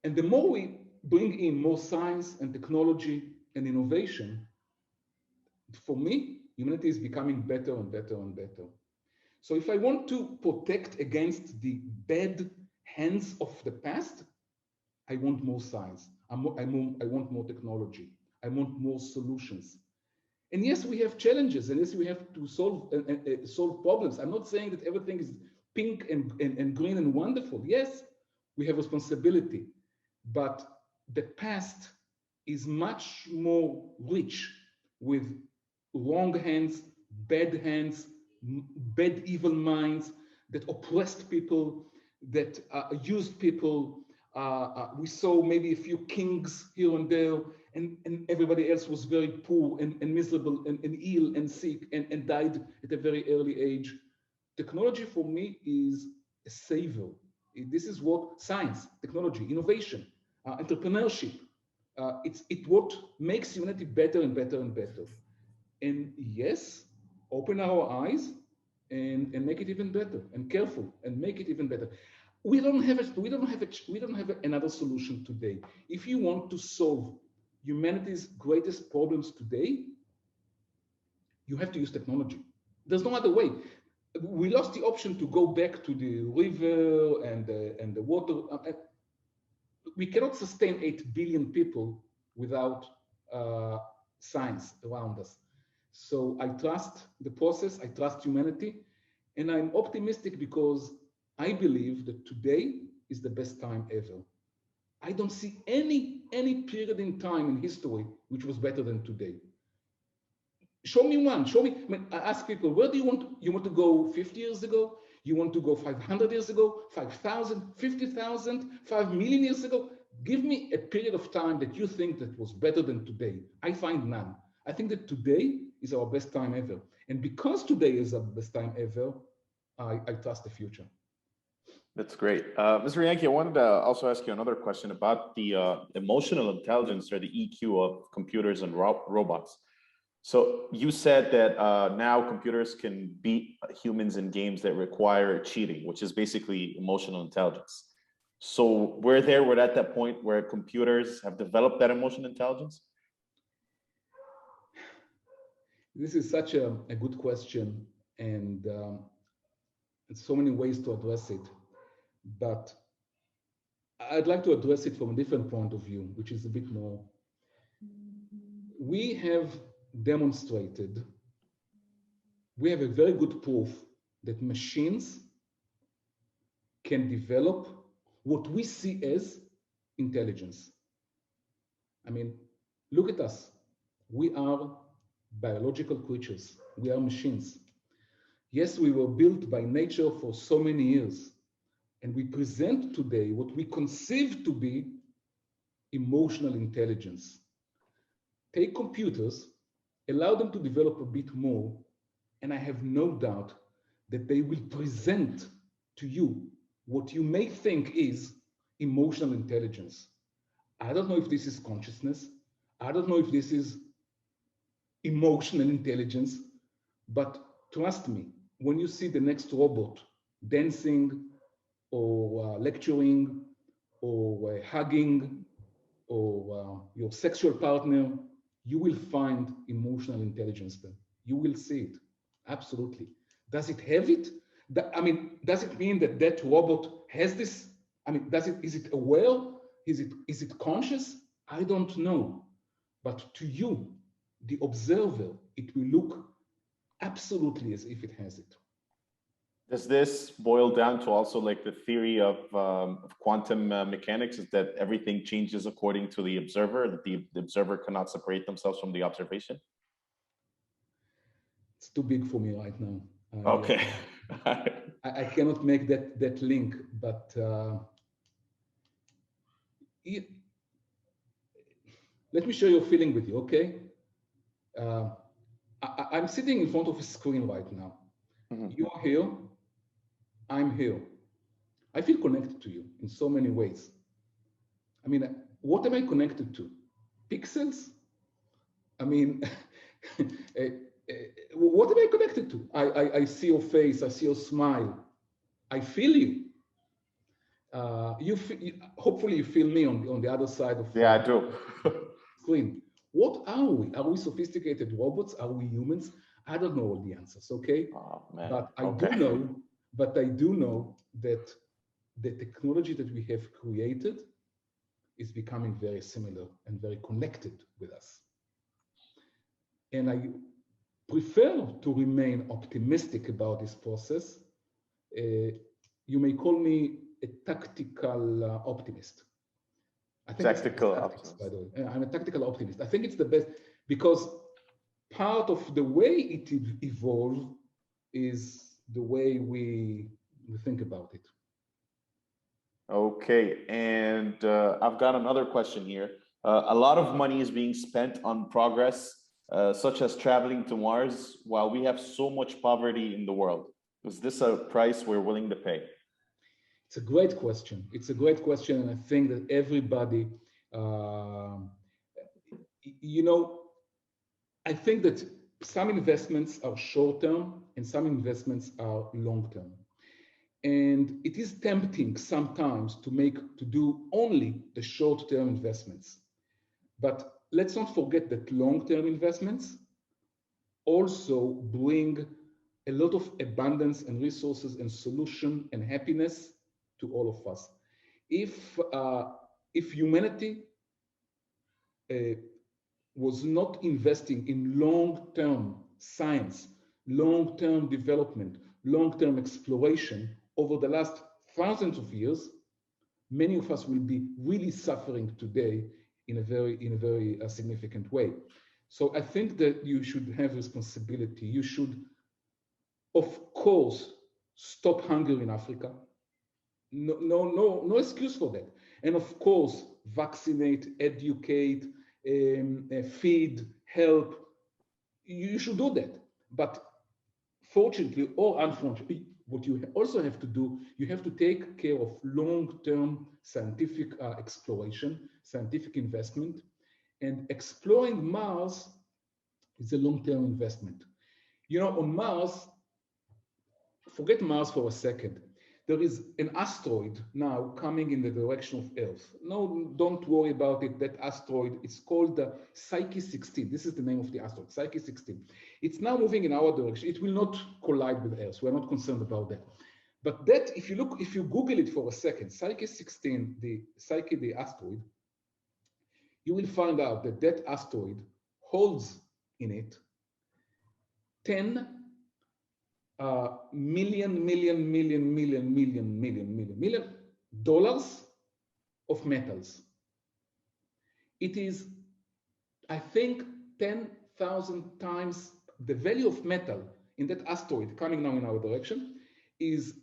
And the more we bring in more science and technology and innovation, for me, humanity is becoming better and better and better. So if I want to protect against the bad hands of the past, I want more science. I want more technology. I want more solutions. And yes, we have challenges, and yes, we have to solve problems. I'm not saying that everything is pink and green and wonderful. Yes, we have responsibility, but the past is much more rich with wrong hands, bad evil minds that oppressed people, that used people. We saw maybe a few kings here and there, and everybody else was very poor and miserable and ill and sick and died at a very early age. Technology for me is a savior. This is what science, technology, innovation, entrepreneurship, it's what makes humanity better and better and better. And yes, open our eyes and make it even better, and careful and make it even better. We don't have another solution today. If you want to solve humanity's greatest problems today, you have to use technology. There's no other way. We lost the option to go back to the river and the water. We cannot sustain 8 billion people without science around us. So I trust the process, I trust humanity, and I'm optimistic because I believe that today is the best time ever. I don't see any period in time in history which was better than today. Show me one, show me. I mean, I ask people, where do you want to go 50 years ago? You want to go 500 years ago, 5,000, 50,000, 5 million years ago? Give me a period of time that you think that was better than today. I find none. I think that today is our best time ever. And because today is our best time ever, I trust the future.
That's great. Mr. Yanki, I wanted to also ask you another question about the emotional intelligence or the EQ of computers and robots. So you said that now computers can beat humans in games that require cheating, which is basically emotional intelligence. So we're at that point where computers have developed that emotional intelligence?
This is such a good question, and so many ways to address it. But I'd like to address it from a different point of view, which is a bit more. We have demonstrated, we have a very good proof that machines can develop what we see as intelligence. I mean, look at us. We are biological creatures. We are machines. Yes, we were built by nature for so many years, and we present today what we conceive to be emotional intelligence. Take computers, allow them to develop a bit more, and I have no doubt that they will present to you what you may think is emotional intelligence. I don't know if this is consciousness. I don't know if this is emotional intelligence, but trust me, when you see the next robot dancing or lecturing or hugging or your sexual partner, you will find emotional intelligence there. You will see it, absolutely. Does it have it? I mean, does it mean that that robot has this? I mean, is it aware? Is it conscious? I don't know. But to you, the observer, it will look absolutely as if it has it.
Does this boil down to also like the theory of quantum mechanics, is that everything changes according to the observer, that the observer cannot separate themselves from the observation?
It's too big for me right now.
Okay.
I cannot make that link, but let me share your feeling with you, okay? I'm sitting in front of a screen right now.
Mhm.
You're here, I'm here. I feel connected to you in so many ways. I mean, what am I connected to? Pixels? I mean, eh, what am I connected to? I see your face, I see your smile, I feel you. Hopefully you feel me on the other side of
Yeah, I do.
screen. What are we? Are we sophisticated robots? Are we humans? I don't know all the answers, okay?
Oh man.
But I
Okay.
do know that the technology that we have created is becoming very similar and very connected with us. And I prefer to remain optimistic about this process. You may call me a tactical optimist. I think it's
Tactical
tactics,
optimist.
by the way. I'm a tactical optimist. I think it's the best because part of the way it evolved is the way we think about it.
Okay, and I've got another question here. A lot of money is being spent on progress, such as traveling to Mars, while we have so much poverty in the world. Is this a price we're willing to pay?
It's a great question. It's a great question, and I think that everybody, um you know, I think that some investments are short term and some investments are long term. And it is tempting sometimes to do only the short term investments. But let's not forget that long term investments also bring a lot of abundance and resources and solution and happiness to all of us. If, uh, if humanity uh, was not investing in long-term science, long-term development, long-term exploration over the last thousands of years, many of us will be really suffering today in a very significant way. So I think that you should have responsibility. You should, of course, stop hunger in Africa. No excuse for that. And of course, vaccinate, educate, feed, help. You should do that. But fortunately or unfortunately, what you also have to do, you have to take care of long-term scientific exploration, scientific investment, and exploring Mars is a long-term investment. You know, on Mars, forget Mars for a second. There is an asteroid now coming in the direction of Earth. No, don't worry about it. That asteroid, it's called the Psyche 16. This is the name of the asteroid, Psyche 16. It's now moving in our direction. It will not collide with Earth. We're not concerned about that. But that, if you Google it for a second, Psyche 16, the asteroid, you will find out that that asteroid holds in it 10 million dollars of metals. It is, I think, 10,000 times the value of metal in that asteroid coming now in our direction is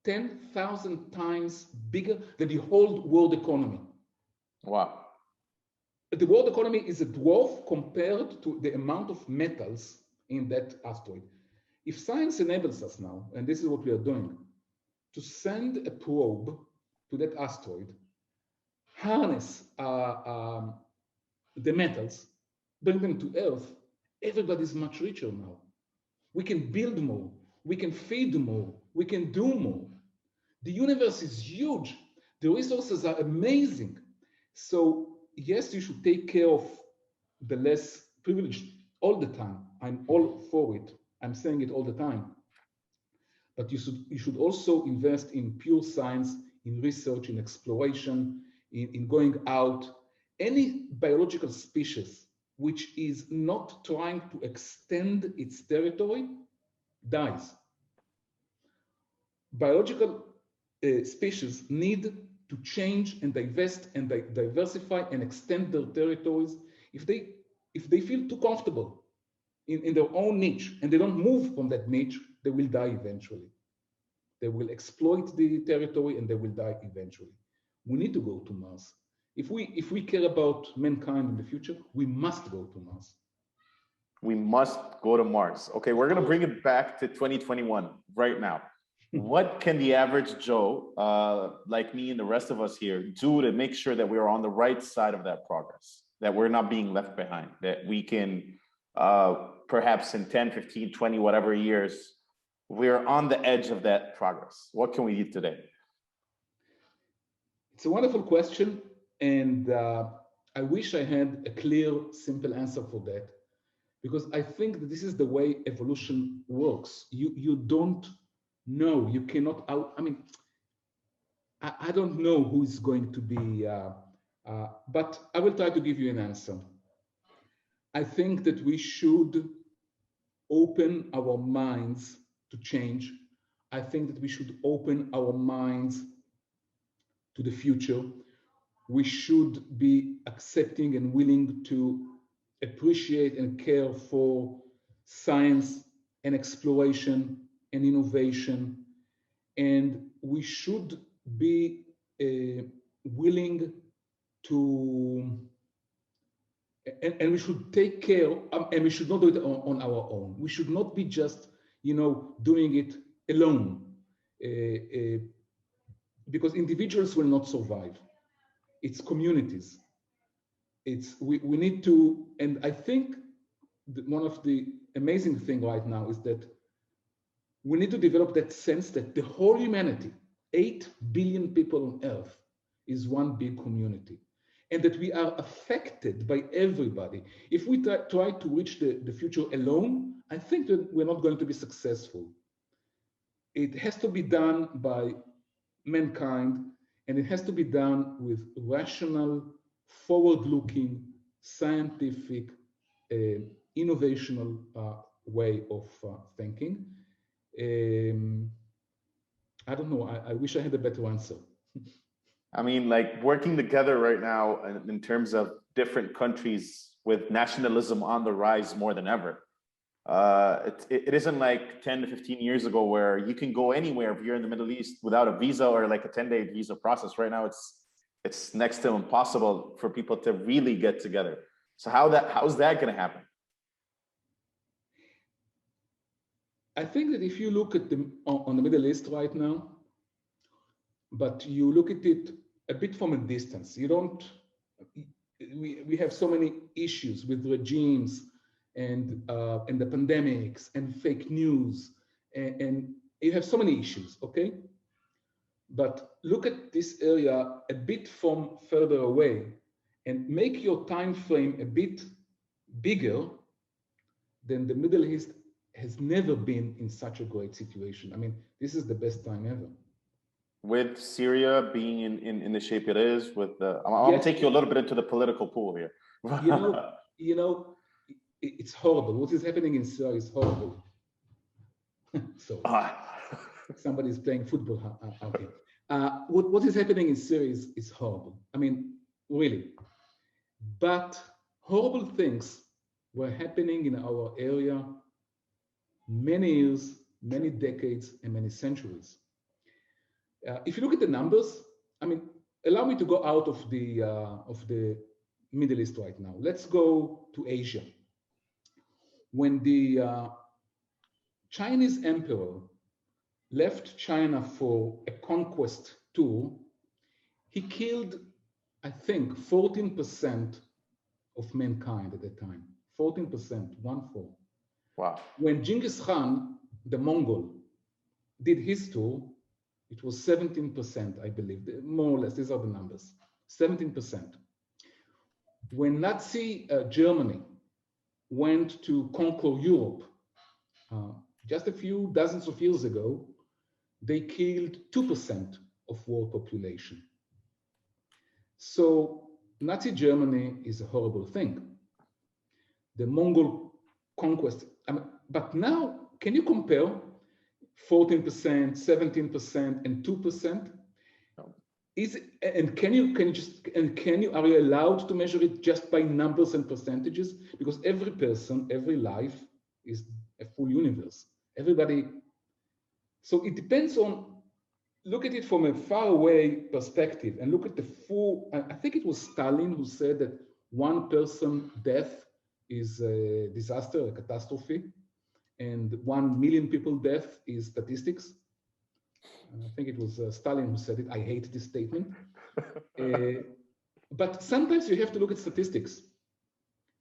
10,000 times bigger than the whole world economy.
Wow.
The world economy is a dwarf compared to the amount of metals in that asteroid. If science enables us now, and this is what we are doing, to send a probe to that asteroid, harness the metals, bring them to Earth, everybody's much richer now. We can build more, we can feed more, we can do more. The universe is huge. The resources are amazing. So yes, you should take care of the less privileged all the time. I'm all for it. I'm saying it all the time. But you should also invest in pure science, in research, in exploration, in going out. Any biological species which is not trying to extend its territory dies. Biological species need to change and divest and diversify and extend their territories. If they feel too comfortable in their own niche and they don't move from that niche, they will die eventually. They will exploit the territory and they will die eventually. We need to go to Mars. If we care about mankind in the future, we must go to Mars.
we must go to Mars. Okay, we're gonna bring it back to 2021 right now. What can the average Joe, like me and the rest of us here, do to make sure that we're on the right side of that progress, that we're not being left behind, that we can, perhaps in 10, 15, 20, whatever years, we're on the edge of that progress? What can we do today?
It's a wonderful question. And I wish I had a clear, simple answer for that, because I think that this is the way evolution works. You don't know, you cannot out, I mean, I don't know who is going to be, but I will try to give you an answer. I think that we should open our minds to change. I think that we should open our minds to the future. We should be accepting and willing to appreciate and care for science and exploration and innovation. And we should be willing to, and we should take care, and we should not do it on our own. We should not be just, doing it alone, because individuals will not survive. It's communities. We need to, and I think that one of the amazing thing right now is that we need to develop that sense that the whole humanity, 8 billion people on Earth, is one big community, and that we are affected by everybody. If we try to reach the future alone, I think that we're not going to be successful. It has to be done by mankind, and it has to be done with rational, forward-looking, scientific, innovational way of thinking. I don't know. I wish I had a better answer.
I mean, like working together right now in terms of different countries with nationalism on the rise more than ever. It isn't like 10 to 15 years ago where you can go anywhere if you're in the Middle East without a visa or like a 10-day visa process. Right now, it's next to impossible for people to really get together. So how's that going to happen?
I think that if you look at on the Middle East right now, but you look at it a bit from a distance, we have so many issues with regimes and the pandemics and fake news, and you have so many issues, okay? But look at this area a bit from further away and make your time frame a bit bigger. Then the Middle East has never been in such a great situation. I mean, this is the best time ever. With
Syria being in the shape it is, with the, I'm going to take you a little bit into the political pool here.
It's horrible. What is happening in Syria is horrible. So somebody is playing football. Okay. What is happening in Syria is horrible. I mean, really. But horrible things were happening in our area many years, many decades, and many centuries. If you look at the numbers, I mean, allow me to go out of the Middle East right now. Let's go to Asia. When the Chinese emperor left China for a conquest tour, he killed, I think, 14% of mankind at the time. 14%, 1/4.
Wow.
When Genghis Khan, the Mongol, did his tour, it was 17%, I believe, more or less. These are the numbers, 17%. When Nazi Germany went to conquer Europe just a few dozens of years ago, they killed 2% of world population. So Nazi Germany is a horrible thing. The Mongol conquest, but now, can you compare 14%, 17%, and 2%?
No.
Are you allowed to measure it just by numbers and percentages? Because every person, every life is a full universe. Everybody. So it depends on, look at it from a faraway perspective and look at the full. I think it was Stalin who said that one person death is a disaster, a catastrophe, and 1 million people death is statistics. I think it was Stalin who said it. I hate this statement. But sometimes you have to look at statistics.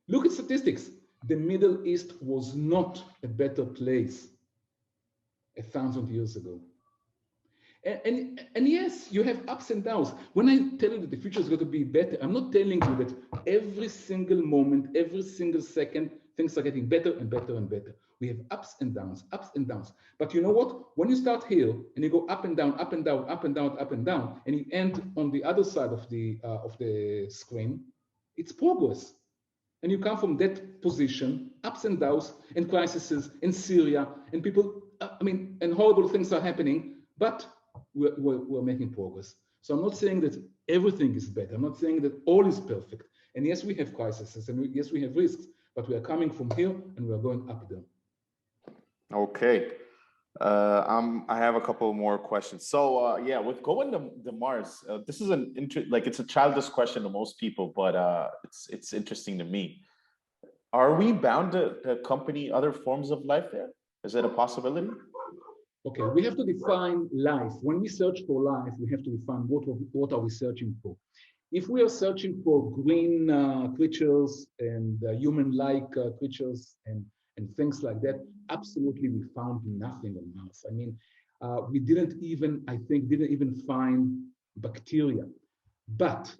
Look at statistics. The Middle East was not a better place 1,000 years ago. And yes, you have ups and downs. When I tell you that the future is going to be better, I'm not telling you that every single moment, every single second, things are getting better and better and better. We have ups and downs, ups and downs. But you know what? When you start here and you go up and down, up and down, up and down, up and down, and you end on the other side of the screen, it's progress. And you come from that position, ups and downs, and crises in Syria, and people, and horrible things are happening, but we're making progress. So I'm not saying that everything is better. I'm not saying that all is perfect. And yes, we have crises, and yes, we have risks, but we are coming from here and we are going up there.
Okay. I have a couple more questions. So yeah, with going to Mars, this is it's a childish question to most people, but it's interesting to me. Are we bound to accompany other forms of life there? Is it a possibility?
Okay, we have to define life. When we search for life, we have to define what are we searching for. If we are searching for green creatures and human-like creatures and things like that, absolutely we found nothing on Mars. I mean, we didn't even find bacteria, but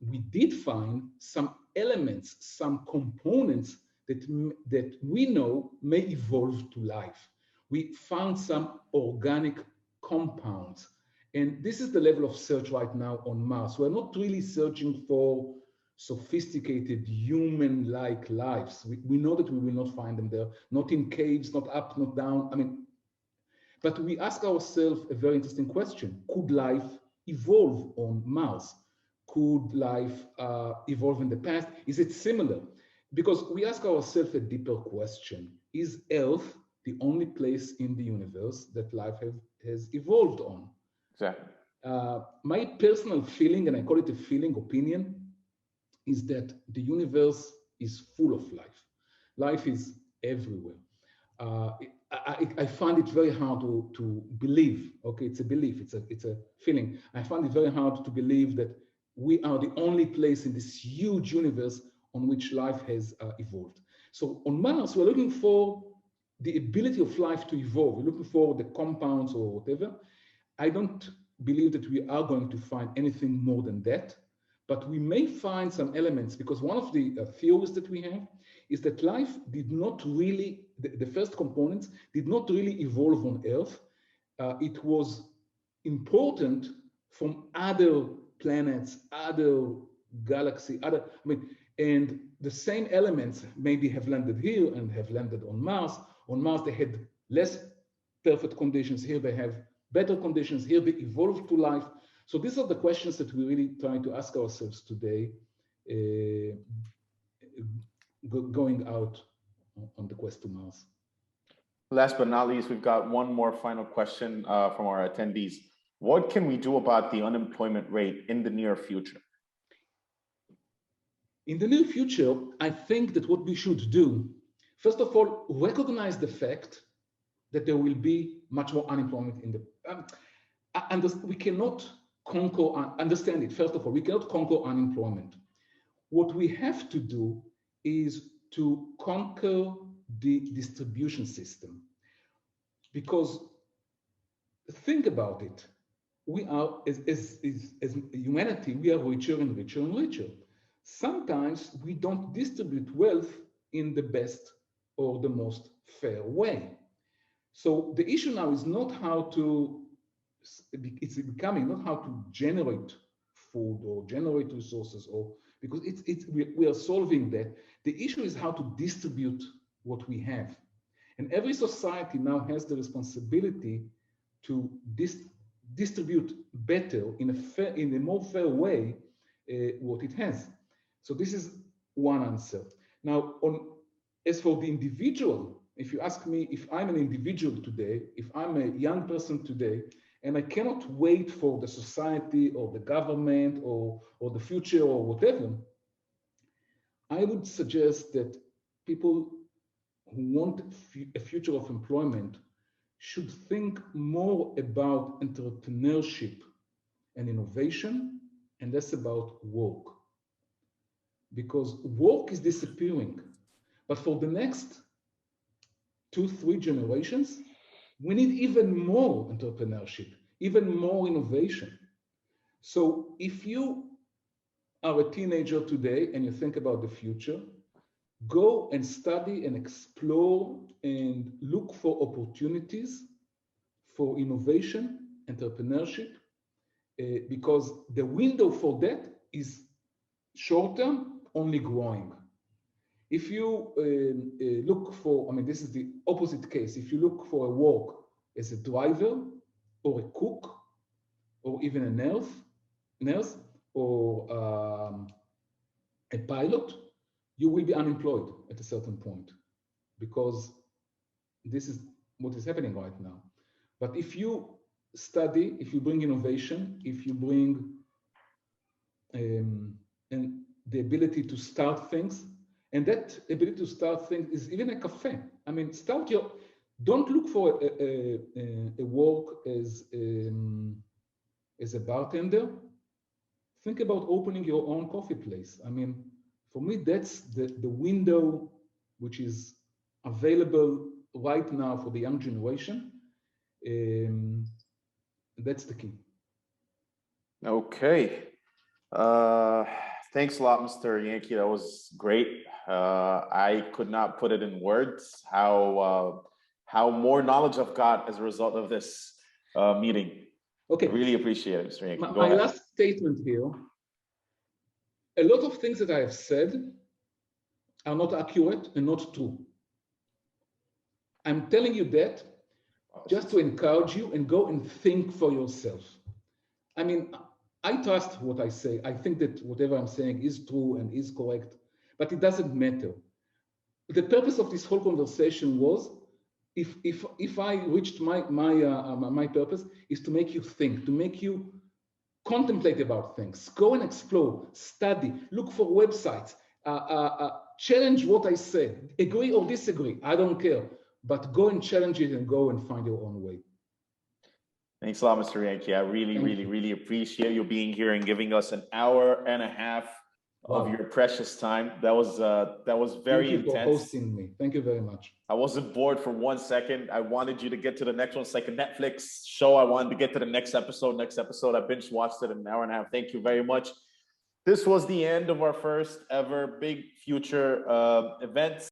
we did find some elements, some components that we know may evolve to life. We found some organic compounds. And this is the level of search right now on Mars. We're not really searching for sophisticated human-like lives. We know that we will not find them there, not in caves, not up, not down. But we ask ourselves a very interesting question. Could life evolve on Mars? Could life evolve in the past? Is it similar? Because we ask ourselves a deeper question. Is Earth the only place in the universe that life has evolved on?
Exactly.
My personal feeling, and I call it a feeling, opinion, is that the universe is full of life. Life is everywhere. I find it very hard to believe. Okay, it's a belief, it's a feeling. I find it very hard to believe that we are the only place in this huge universe on which life has evolved. So on Mars, we're looking for the ability of life to evolve. We're looking for the compounds or whatever. I don't believe that we are going to find anything more than that, but we may find some elements, because one of the theories that we have is that life did not really, the first components did not really evolve on Earth. It was important from other planets, other galaxies, and the same elements maybe have landed here and have landed on Mars. On Mars, they had less perfect conditions. Here they have better conditions. Here they evolved to life. So these are the questions that we're really trying to ask ourselves today, going out on the quest to Mars.
Last but not least, we've got one more final question from our attendees. What can we do about the unemployment rate in the near future?
In the near future, I think that what we should do, first of all, recognize the fact that there will be much more unemployment in the, and we cannot understand it. First of all, we cannot conquer unemployment. What we have to do is to conquer the distribution system. Because think about it, we are, as humanity, we are richer and richer and richer. Sometimes we don't distribute wealth in the best or the most fair way. So the issue now is not how to, it's becoming not how to generate food or generate resources, or because we are solving that. The issue is how to distribute what we have. And every society now has the responsibility to distribute better in a more fair way what it has. So this is one answer. Now, as for the individual, if you ask me if I'm an individual today, if I'm a young person today, and I cannot wait for the society or the government or the future or whatever, I would suggest that people who want a future of employment should think more about entrepreneurship and innovation and less about work. Because work is disappearing. But for the next 2-3 generations, we need even more entrepreneurship, even more innovation. So if you are a teenager today and you think about the future, go and study and explore and look for opportunities for innovation, entrepreneurship, because the window for that is short-term, only growing. If you look for, I mean, this is the opposite case. If you look for a work as a driver or a cook or even a nurse or a pilot, you will be unemployed at a certain point because this is what is happening right now. But if you study, if you bring innovation, if you bring and the ability to start things, and that ability to start things is even a cafe. I mean, don't look for a work as a bartender. Think about opening your own coffee place. I mean, for me, that's the window which is available right now for the young generation. That's the key.
Okay. Thanks a lot, Mr. Yanki. That was great. I could not put it in words how more knowledge I've got as a result of this meeting.
Okay.
I really appreciate it, Mr. Yanki.
My last statement here. A lot of things that I have said are not accurate and not true. I'm telling you that just to encourage you and go and think for yourself. I mean, I trust what I say. I think that whatever I'm saying is true and is correct, but it doesn't matter. The purpose of this whole conversation was, if I reached my purpose, is to make you think, to make you contemplate about things, go and explore, study, look for websites, challenge what I said, agree or disagree, I don't care, but go and challenge it and go and find your own way.
Thanks a lot, Mr. Yanki. I really appreciate you being here and giving us an hour and a half of your precious time. That was very intense. Thank you for
hosting me. Thank you very much.
I wasn't bored for 1 second. I wanted you to get to the next one. It's like a Netflix show. I wanted to get to the next episode. I binge watched it in an hour and a half. Thank you very much. This was the end of our first ever Big Future event.